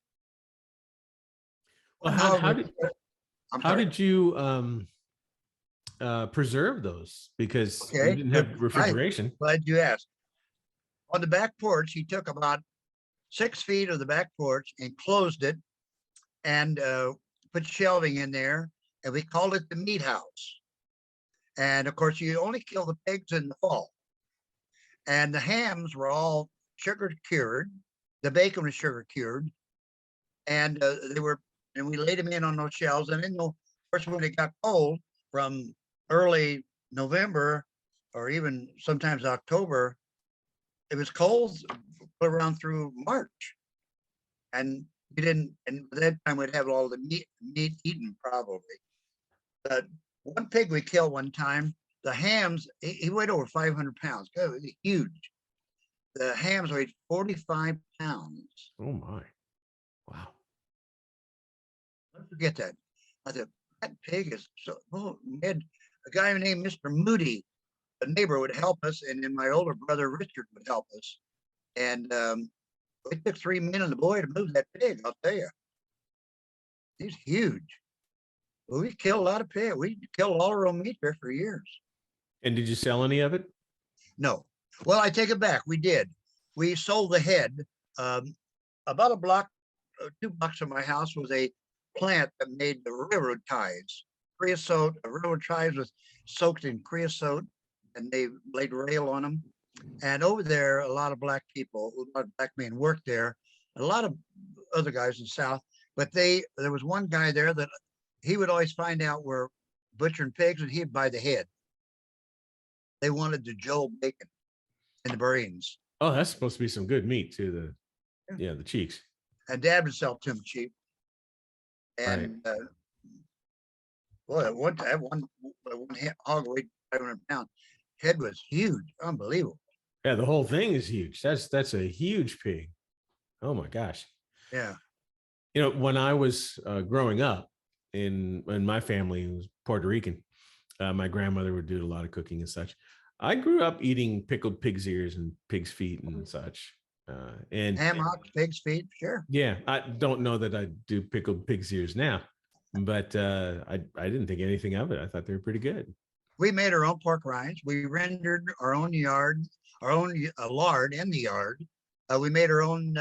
Well, I'm how sorry. did you preserve those? Because you Okay, didn't have refrigeration. Glad you asked. On the back porch, he took about 6 feet of the back porch and closed it, and put shelving in there, and we called it the meat house. And of course, you only kill the pigs in the fall. And the hams were all sugar cured. The bacon was sugar cured, and we laid them in on those shelves. And then, of course, when it got cold from early November or even sometimes October, it was cold around through March, and we didn't. And by that time, we'd have all the meat eaten probably. But one pig we killed one time, the hams, he weighed over 500 pounds. It was huge. The hams weighed 45 pounds. Oh my! Wow. Don't forget that. I thought that pig is so. Oh, we had a guy named Mr. Moody, a neighbor, would help us, and then my older brother Richard would help us. And it took 3 men and a boy to move that pig. I'll tell you, he's huge. Well, we killed a lot of pig. We killed all our own meat there for years. And did you sell any of it? No. Well, I take it back. We did. We sold the head. About a block, 2 blocks from my house was a plant that made the railroad ties. Creosote, railroad ties was soaked in creosote, and they laid rail on them. And over there, a lot of black people, a lot of black men worked there, a lot of other guys in the South. But there was one guy there that he would always find out where butchering pigs, and he'd buy the head. They wanted the Joel bacon and the brains. Oh, that's supposed to be some good meat too. The cheeks. And Dad would sell to him cheap. And boy, one hog weighed 500 pounds. Head was huge, unbelievable. Yeah, the whole thing is huge. That's a huge pig. Oh my gosh. Yeah. You know, when I was growing up, in my family was Puerto Rican, my grandmother would do a lot of cooking and such. I grew up eating pickled pig's ears and pig's feet and such. And ham hocks, pig's feet, sure. Yeah, I don't know that I do pickled pig's ears now, but I didn't think anything of it. I thought they were pretty good. We made our own pork rinds. We rendered our own yard, our own lard in the yard. We made our own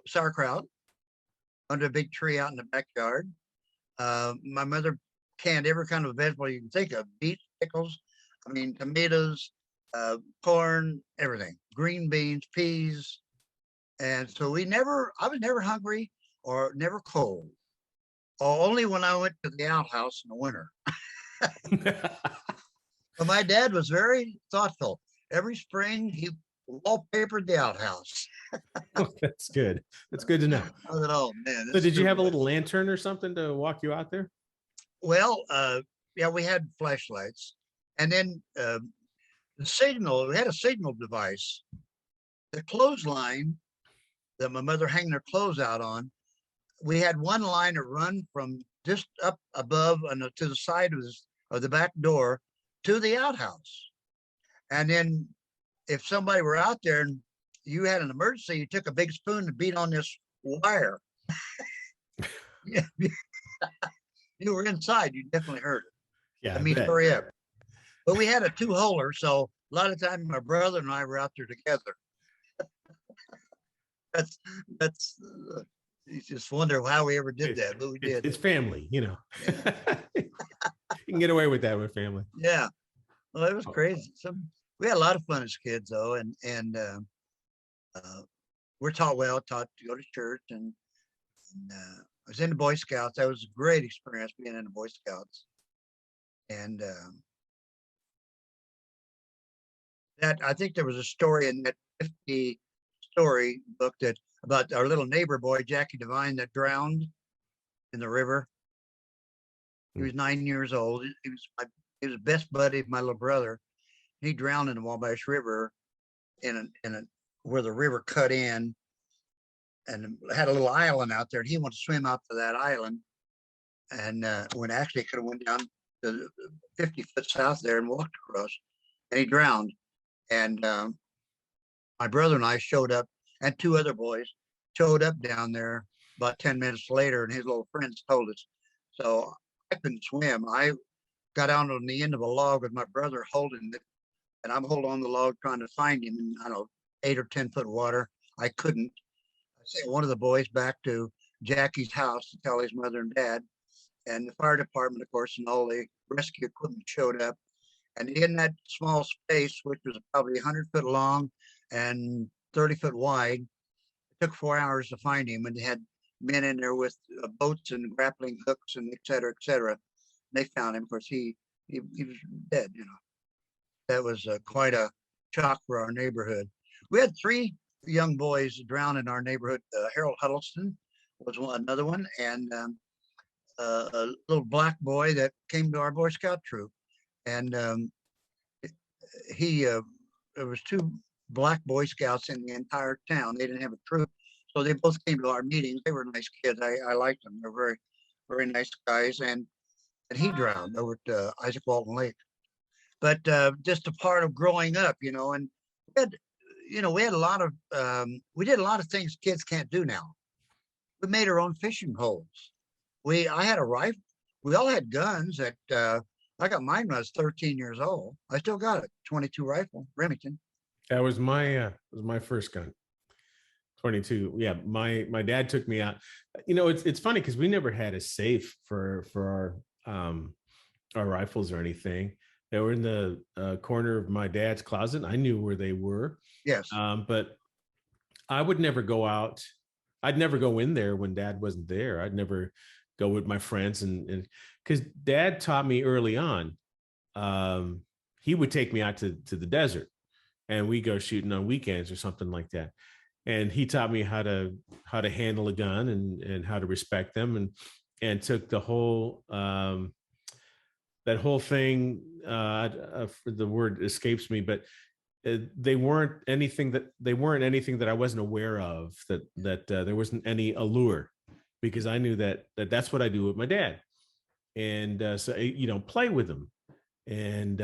sauerkraut under a big tree out in the backyard. My mother canned every kind of vegetable you can think of: beets, pickles, tomatoes, corn, everything, green beans, peas. And so I was never hungry or never cold. Only when I went to the outhouse in the winter. But my dad was very thoughtful. Every spring he wallpapered the outhouse. That's good. That's good to know. I thought, oh man. So did you have a little lantern or something to walk you out there? Well, yeah, we had flashlights. And then we had a signal device. The clothesline that my mother hung their clothes out on, we had one line to run from just up above and to the side of the back door to the outhouse. And then if somebody were out there and you had an emergency, you took a big spoon to beat on this wire. You were inside, you definitely heard it. Yeah. Hurry up. But we had a 2-holer, so a lot of times my brother and I were out there together. That's you just wonder how we ever did that, but we did. It's family, you know. You can get away with that with family. Yeah. Well, it was crazy. We had a lot of fun as kids, though, and we're taught to go to church, and I was in the Boy Scouts. That was a great experience being in the Boy Scouts, and that I think there was a story in that 50 story book that about our little neighbor boy, Jackie Devine, that drowned in the river. He was 9 years old. He was the best buddy of my little brother. He drowned in the Wabash River in a where the river cut in and had a little island out there. And he wanted to swim out to that island, and when actually could have went down to 50 foot south there and walked across, and he drowned. And my brother and I showed up, and two other boys showed up down there about 10 minutes later, and his little friends told us. So I couldn't swim. I got out on the end of a log with my brother holding it, and I'm holding on the log trying to find him in, I don't know, 8 or 10 foot water. I couldn't. I sent one of the boys back to Jackie's house to tell his mother and dad. And the fire department, of course, and all the rescue equipment showed up. And in that small space, which was probably 100 foot long and 30 foot wide, it took 4 hours to find him. And they had men in there with boats and grappling hooks and et cetera, et cetera. They found him. Of course, he was dead, you know. That was quite a shock for our neighborhood. We had 3 young boys drown in our neighborhood. Harold Huddleston was another one, and a little black boy that came to our Boy Scout troop. And there was 2 black Boy Scouts in the entire town. They didn't have a troop, so they both came to our meetings. They were nice kids. I liked them. They're very, very nice guys. And he drowned over at Isaac Walton Lake. But just a part of growing up, you know, and we had a lot of we did a lot of things kids can't do now. We made our own fishing holes. I had a rifle. We all had guns. I got mine when I was 13 years old. I still got it, 22 rifle, Remington. That was my first gun. 22. Yeah, my dad took me out. You know, it's funny because we never had a safe for our rifles or anything. They were in the corner of my dad's closet. I knew where they were. Yes. But I would never go out. I'd never go in there when Dad wasn't there. I'd never go with my friends, and because Dad taught me early on, he would take me out to the desert, and we go shooting on weekends or something like that. And he taught me how to handle a gun and how to respect them, and took the whole that whole thing. The word escapes me, but they weren't anything that I wasn't aware of. That there wasn't any allure, because I knew that that's what I do with my dad, and so play with him. And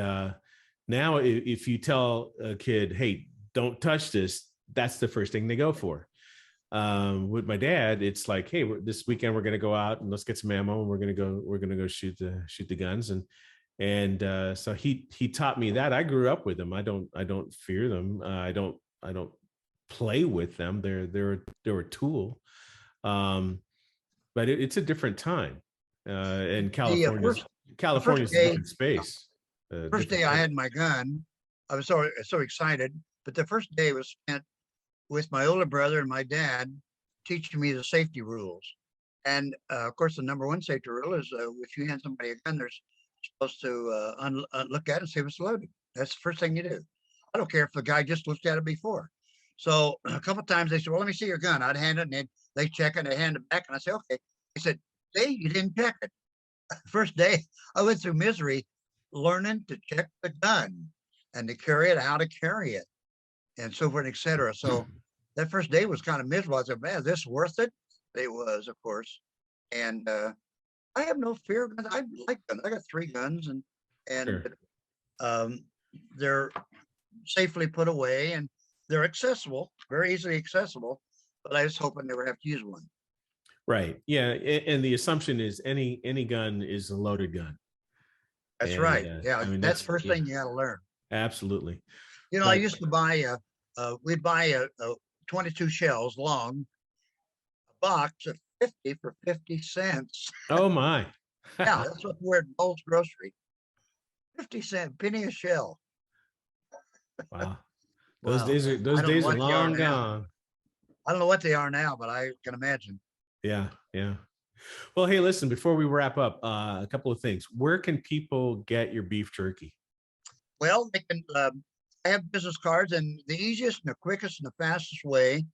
now, if you tell a kid, "Hey, don't touch this," that's the first thing they go for. With my dad, it's like, "Hey, this weekend we're going to go out and let's get some ammo, and we're going to go shoot the guns." And so he taught me that. I grew up with them. I don't fear them. I don't play with them. They're a tool. But it's a different time. And California's a different space. First day I had my gun, I was so excited. But the first day was spent with my older brother and my dad teaching me the safety rules. And of course, the number one safety rule is if you hand somebody a gun, they're supposed to look at it and see if it's loaded. That's the first thing you do. I don't care if the guy just looked at it before. So a couple of times they said, "Well, let me see your gun." I'd hand it, and they check it, and they hand it back, and I say, "Okay." They said, "See, you didn't check it." First day, I went through misery learning to check the gun and to carry it, how to carry it, and so forth, et cetera. So that first day was kind of miserable. I said, "Man, is this worth it?" It was, of course. And I have no fear of guns. I like guns. I got 3 guns, and sure. They're safely put away, and they're accessible, very easily accessible. But I just hope I never have to use one. Right. Yeah. And the assumption is any gun is a loaded gun. That's right. Yeah. I mean, that's the first thing you got to learn. Absolutely. You know, I used to buy we'd buy a 22 shells long, a box of 50 for 50 cents. Oh my. Yeah, that's what we're at Bowles Grocery. 50 cent, penny a shell. Wow. Those days are long gone. I don't know what they are now, but I can imagine. Yeah. Yeah. Well, hey, listen, before we wrap up, a couple of things. Where can people get your beef jerky? Well, they can, I have business cards, and the easiest and the quickest and the fastest way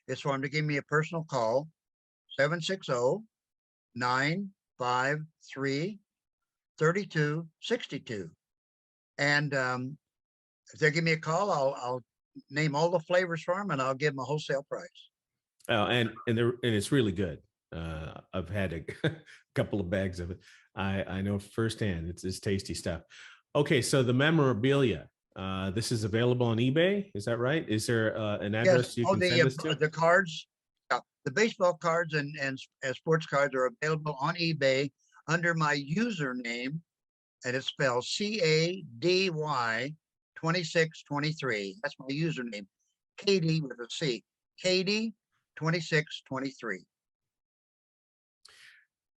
is for him to give me a personal call, 760-953-3262. And if they give me a call, I'll name all the flavors for them, and I'll give them a wholesale price. Oh, and it's really good. I've had a couple of bags of it. I know firsthand. It's tasty stuff. Okay, so the memorabilia. This is available on eBay. Is that right? Is there an address Yes. you Oh, can send this to? the cards, the baseball cards and sports cards are available on eBay under my username, and it's spelled CADY 2623. That's my username, Katie with a C, Katie 2623.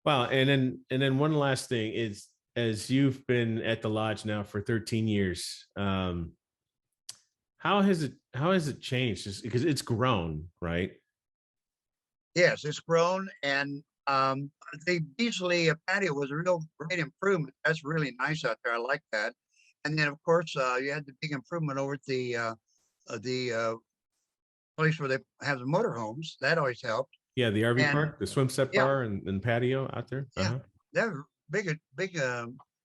Wow, and then one last thing is, as you've been at the lodge now for 13 years, how has it changed? Just because it's grown, right? Yes, it's grown, and the Beasley patio was a real great improvement. That's really nice out there. I like that. And then, of course, you had the big improvement over at the place where they have the motorhomes. That always helped. Yeah, the RV And park, the swim set yeah, bar and patio out there. yeah, they're big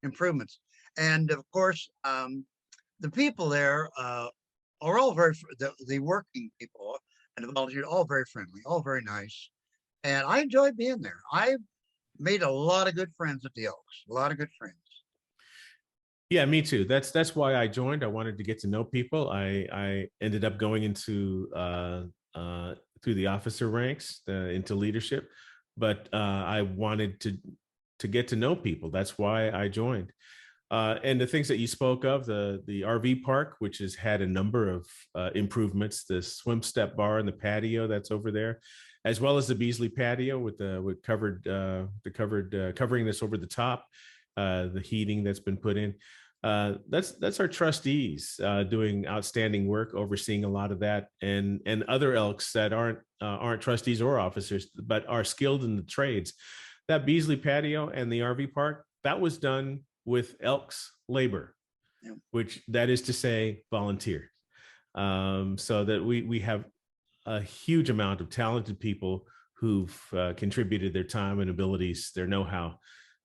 improvements. And of course, the people there are all the working people and the volunteers, all very friendly, all very nice. And I enjoy being there. I made a lot of good friends at the Elks, a lot of good friends. Yeah, me too. That's why I joined. I wanted to get to know people. I ended up going into through the officer ranks into leadership, but I wanted to get to know people. That's why I joined. And the things that you spoke of, the RV park, which has had a number of improvements, the swim step bar and the patio that's over there, as well as the Beasley patio with covering this over the top, the heating that's been put in. That's our trustees doing outstanding work, overseeing a lot of that, and other Elks that aren't trustees or officers, but are skilled in the trades. That Beasley patio and the RV park, that was done with Elks labor, Yeah. which that is to say volunteer. So that we have a huge amount of talented people who've contributed their time and abilities, their know-how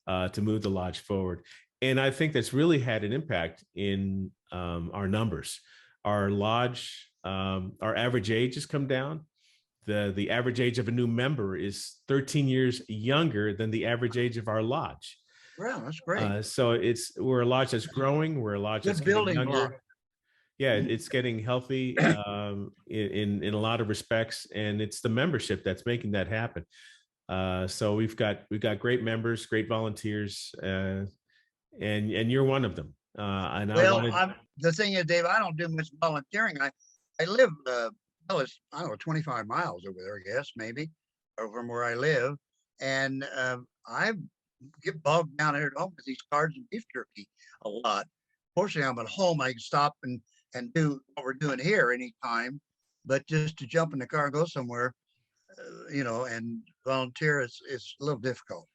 to move the lodge forward. And I think that's really had an impact in our numbers. Our lodge, our average age has come down. The average age of a new member is 13 years younger than the average age of our lodge. Wow, that's great. So we're a lodge that's growing. We're a lodge that's Good getting building block. younger. Yeah, it's getting healthy in a lot of respects, and it's the membership that's making that happen. So we've got great members, great volunteers, and you're one of them. And I Well, wanted, the thing is, Dave, I don't do much volunteering. I live, well, it's, I don't know, 25 miles over there, I guess, maybe, or from where I live. And I get bogged down here at home with these cards and beef jerky a lot. Fortunately, I'm at home. I can stop and do what we're doing here anytime. But just to jump in the car and go somewhere, and volunteer, it's a little difficult.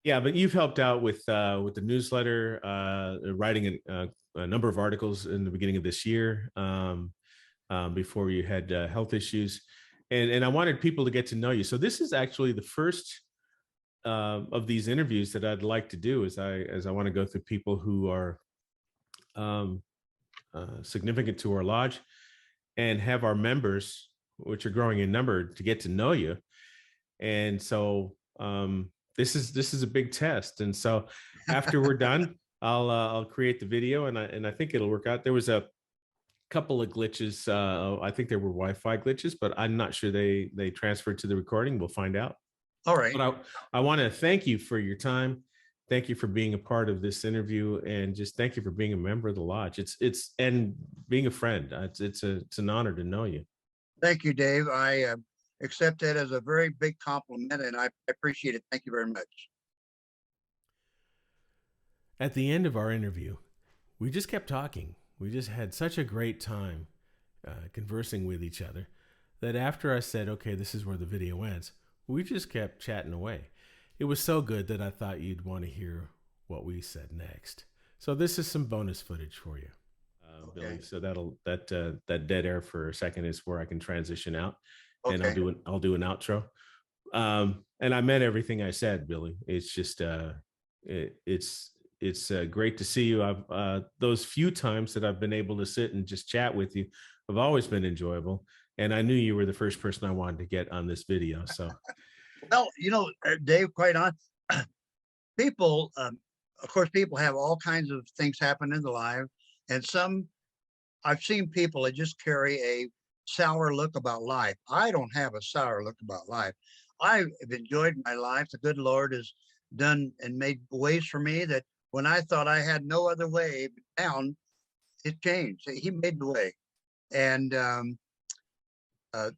yeah, but you've helped out with the newsletter, writing a number of articles in the beginning of this year, before you had health issues, and I wanted people to get to know you. So this is actually the first of these interviews that I'd like to do, as I want to go through people who are significant to our lodge and have our members, which are growing in number, to get to know you. And so this is a big test. And so after we're done, I'll create the video, and I think it'll work out. There was a couple of glitches. I think there were Wi-Fi glitches, but I'm not sure they transferred to the recording. We'll find out. All right. But I want to thank you for your time. Thank you for being a part of this interview, and just thank you for being a member of the lodge. It's and being a friend. It's an honor to know you. Thank you, Dave. I accept that as a very big compliment, and I appreciate it. Thank you very much. At the end of our interview, we just kept talking. We just had such a great time conversing with each other that after I said, okay, this is where the video ends, we just kept chatting away. It was so good that I thought you'd want to hear what we said next. So this is some bonus footage for you, Okay. Billy. So that dead air for a second is where I can transition out, and Okay. I'll do an outro. And I meant everything I said, Billy. It's just it's great to see you. I've those few times that I've been able to sit and just chat with you have always been enjoyable. And I knew you were the first person I wanted to get on this video. So Well, Dave, quite on people, of course, people have all kinds of things happen in their life, and some I've seen people that just carry a sour look about life. I don't have a sour look about life. I have enjoyed my life. The good Lord has done and made ways for me that when I thought I had no other way down, it changed. He made the way. And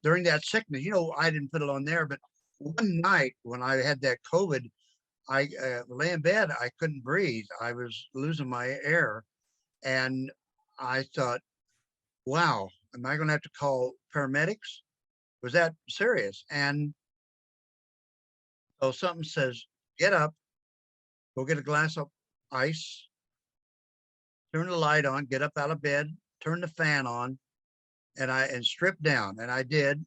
during that sickness, I didn't put it on there, but one night when I had that COVID, I lay in bed. I couldn't breathe. I was losing my air. And I thought, wow, am I going to have to call paramedics? Was that serious? And so something says, get up, go get a glass of ice, turn the light on, get up out of bed, turn the fan on, and strip down. And I did.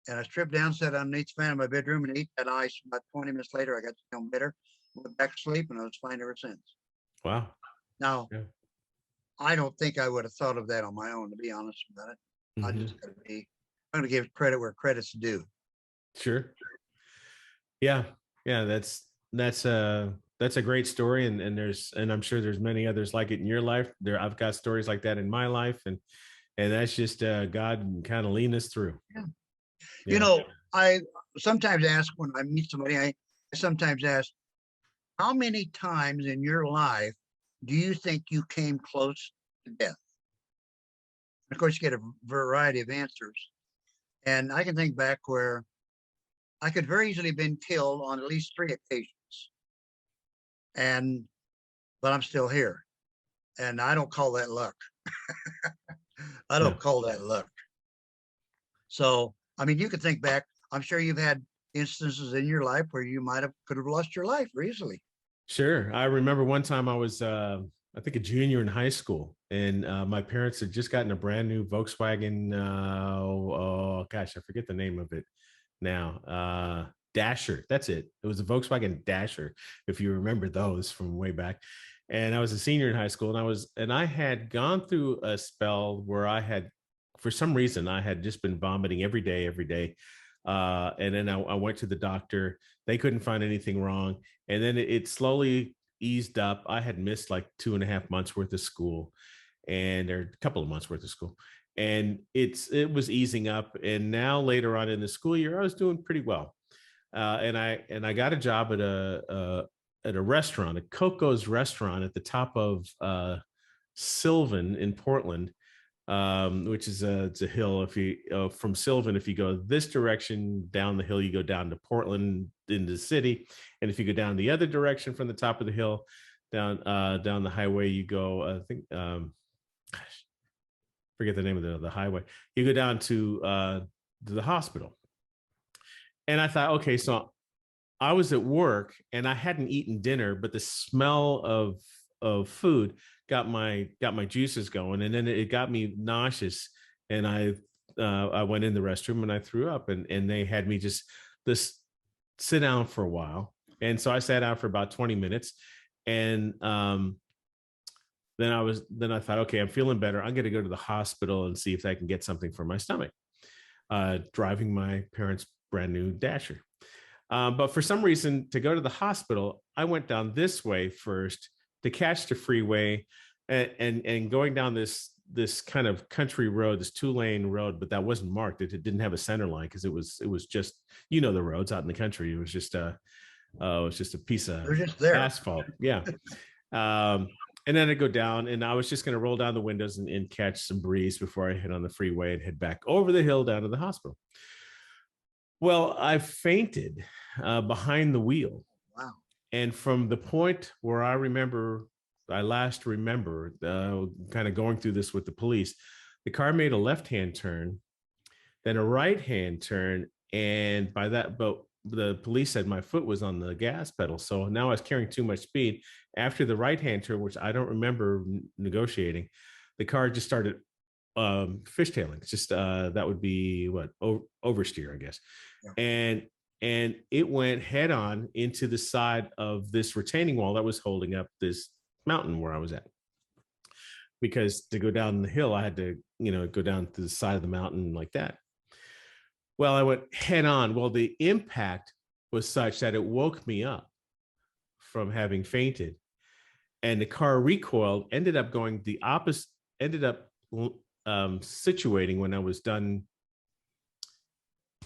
And I stripped down, sat underneath the fan in my bedroom and ate that ice. About 20 minutes later, I got feeling better, went back to sleep, and I was fine ever since. wow. Now, Yeah. I don't think I would have thought of that on my own, to be honest about it. I Mhm. just I'm going to give credit where credit's due. Sure. Yeah. Yeah. That's a great story. And I'm sure there's many others like it in your life. I've got stories like that in my life. And that's just God kind of leading us through. Yeah. Yeah. I sometimes ask when I meet somebody, I sometimes ask, how many times in your life do you think you came close to death? And of course, you get a variety of answers. And I can think back where I could very easily have been killed on at least 3 occasions. But I'm still here. And I don't call that luck. I Yeah. don't call that luck. So, I mean, you could think back. I'm sure you've had instances in your life where you could have lost your life easily. Sure. I remember one time I was, I think, a junior in high school, and my parents had just gotten a brand new Volkswagen. Oh gosh, I forget the name of it now. Dasher. That's it. It was a Volkswagen Dasher, if you remember those from way back. And I was a senior in high school, and I had gone through a spell where I had, for some reason, I had just been vomiting every day. And then I went to the doctor. They couldn't find anything wrong. And then it slowly eased up. I had missed like 2.5 months worth of school, and or a couple of months worth of school. And it was easing up. And now later on in the school year, I was doing pretty well. And I got a job at a restaurant, a Coco's restaurant at the top of Sylvan in Portland, which is it's a hill. If you from Sylvan, if you go this direction down the hill, you go down to Portland into the city, and if you go down the other direction from the top of the hill down the highway, you go. I think gosh, forget the name of the highway. You go down to the hospital, and I thought, okay, so I was at work and I hadn't eaten dinner, but the smell of food got my juices going, and then it got me nauseous, and I went in the restroom and I threw up, and they had me just this sit down for a while, and so I sat down for about 20 minutes, and then I thought, okay, I'm feeling better. I'm going to go to the hospital and see if I can get something for my stomach. Driving my parents' brand new Dasher. But for some reason, to go to the hospital, I went down this way first to catch the freeway, and going down this kind of country road, this 2-lane road, but that wasn't marked. It didn't have a center line because it was just, the roads out in the country. It was just a piece of They're just there. asphalt. Yeah. And then I go down, and I was just going to roll down the windows and catch some breeze before I hit on the freeway and head back over the hill down to the hospital. Well, I fainted behind the wheel. Wow. And from the point where I last remember kind of going through this with the police, the car made a left-hand turn, then a right-hand turn. And but the police said my foot was on the gas pedal. So now I was carrying too much speed. After the right-hand turn, which I don't remember negotiating, the car just started fishtailing. It's just that would be what, oversteer, I guess. Yeah. And it went head on into the side of this retaining wall that was holding up this mountain where I was at. Because to go down the hill, I had to, go down to the side of the mountain like that. Well, I went head on. Well, the impact was such that it woke me up from having fainted, and the car recoiled, ended up going the opposite, ended up situating when I was done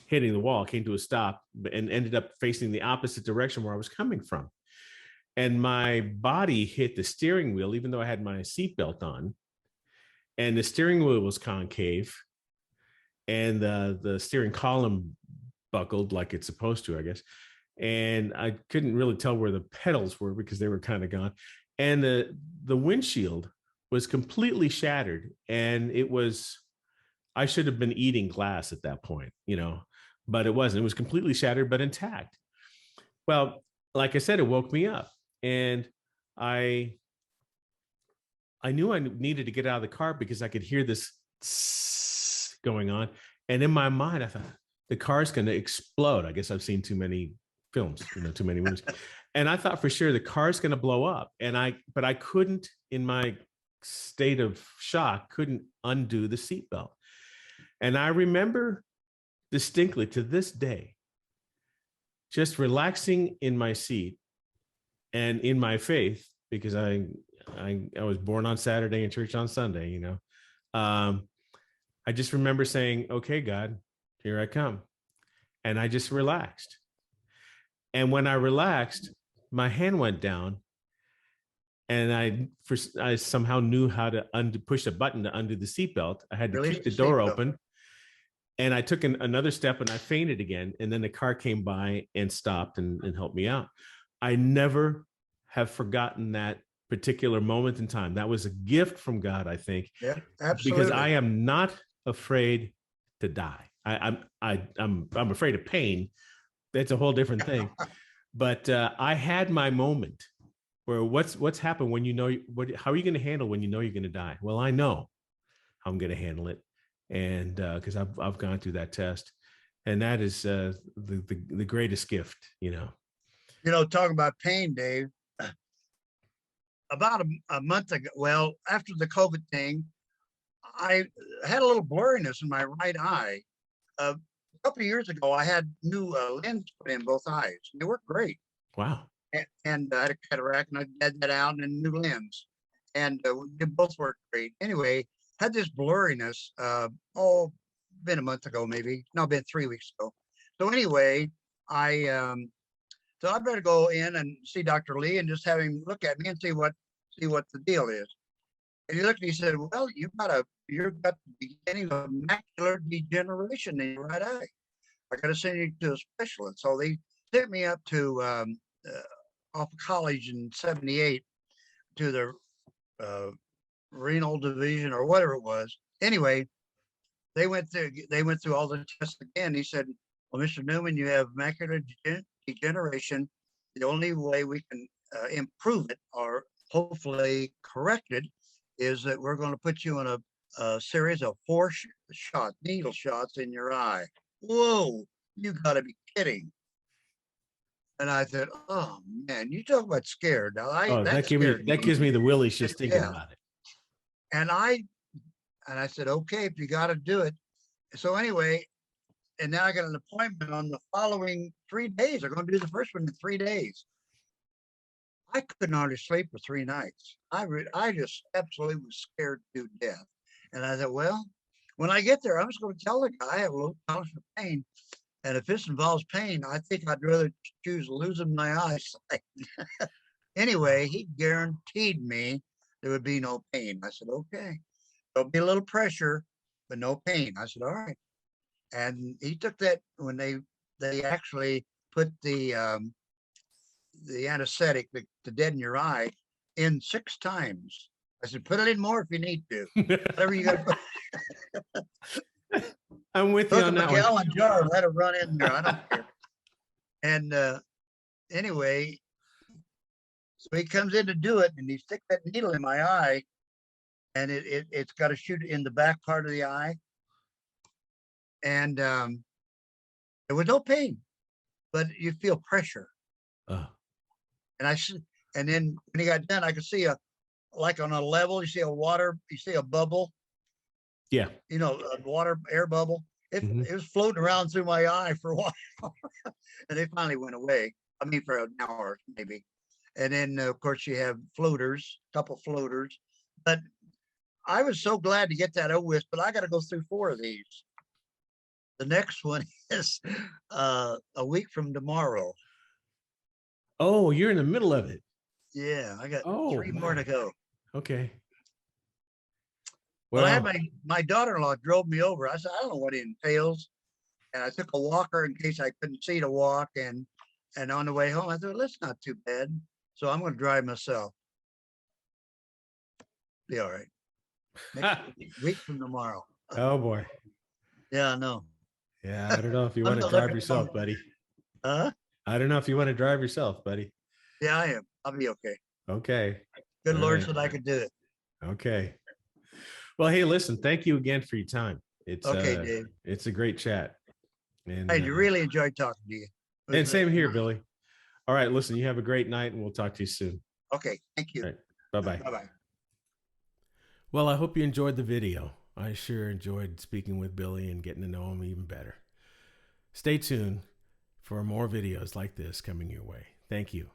hitting the wall, came to a stop, and ended up facing the opposite direction where I was coming from. And my body hit the steering wheel, even though I had my seatbelt on, and the steering wheel was concave, and the steering column buckled like it's supposed to, I guess. And I couldn't really tell where the pedals were because they were kind of gone. And the windshield was completely shattered. And I should have been eating glass at that point, but it wasn't. It was completely shattered, but intact. Well, like I said, it woke me up. And I knew I needed to get out of the car because I could hear this going on. And in my mind, I thought, the car's going to explode. I guess I've seen too many films, too many movies. And I thought for sure the car's going to blow up. But I couldn't, in my state of shock, couldn't undo the seatbelt. And I remember distinctly to this day, just relaxing in my seat and in my faith, because I was born on Saturday and church on Sunday, I just remember saying, okay, God, here I come. And I just relaxed. And when I relaxed, my hand went down, and I somehow knew how to push a button to undo the seatbelt. I had to kick the door open, and I took another step, and I fainted again. And then the car came by and stopped and helped me out. I never have forgotten that particular moment in time. That was a gift from God, I think. Yeah, absolutely. Because I am not afraid to die. I'm afraid of pain. That's a whole different thing. But I had my moment where what's happened when how are you going to handle when you know you're going to die? Well, I know how I'm going to handle it, and because I've gone through that test, and that is the greatest gift. Talking about pain, Dave. About a month ago, well, after the COVID thing, I had a little blurriness in my right eye. A couple of years ago, I had new lens put in both eyes. They worked great. Wow. And I had a cataract, and I had that out, and a new lens. And they both worked great. Anyway, had this blurriness, been a month ago, maybe. No, been 3 weeks ago. So anyway, I better go in and see Dr. Lee and just have him look at me and see what the deal is. And he looked and he said, well, you've got the beginning of macular degeneration in your right eye. I got to send you to a specialist. So they sent me up to off of college in 78 to the renal division or whatever it was. Anyway, they went through all the tests again. He said, well, Mr. Newman, you have macular degeneration. The only way we can improve it or hopefully correct it is that we're going to put you on a series of 4 needle shots in your eye. Whoa, you got to be kidding. And I said, oh man, you talk about scared. Now that gives me the willies just thinking about it. And I said, okay, if you got to do it. So anyway, and now I got an appointment on the following 3 days. I'm going to do the first one in 3 days. I couldn't hardly sleep for 3 nights. I just absolutely was scared to death. And I thought, well, when I get there, I'm just going to tell the guy I have a little tolerance for pain. And if this involves pain, I think I'd rather choose losing my eyesight. Anyway, he guaranteed me there would be no pain. I said, okay. There'll be a little pressure, but no pain. I said, all right. And he took that when they actually put the anesthetic, the deaden your eye, in 6 times. I said, put it in more if you need to. Whatever you got to put. I'm with you on that one. Look at a gallon jar, let it run in there. I don't care. And anyway, so he comes in to do it, and he sticks that needle in my eye. and it's got to shoot in the back part of the eye, and there was no pain, but you feel pressure. Oh, And and then when he got done, I could see like on a level, you see a bubble, yeah. a water air bubble. Hmm. It was floating around through my eye for a while, and they finally went away. I mean, for an hour maybe. And then of course you have floaters, a couple floaters. But I was so glad to get that over with. But I got to go through 4 of these. The next one is a week from tomorrow. Oh, you're in the middle of it. Yeah, I got Oh 3 more to my. go. Okay. Well, I had Well, my daughter-in-law drove me over. I said, I don't know what it entails. And I took a walker in case I couldn't see to walk. And on the way home, I thought, well, that's not too bad. So I'm going to drive myself. Be all right. Next week from tomorrow. oh boy. Yeah, I know. Yeah, I don't know if you I'm want to not drive looking forward. yourself, buddy. Huh? I don't know if you want to drive yourself, buddy. Yeah, I am. I'll be okay. Okay. Good All Lord right. said I could do it. Okay. Well, hey, listen, thank you again for your time. Okay, Dave. It's a great chat. And I really enjoyed talking to you. and same here, Billy. All right, listen, you have a great night and we'll talk to you soon. Okay, thank you. All right. Bye-bye. Bye-bye. Well, I hope you enjoyed the video. I sure enjoyed speaking with Billy and getting to know him even better. Stay tuned for more videos like this coming your way. Thank you.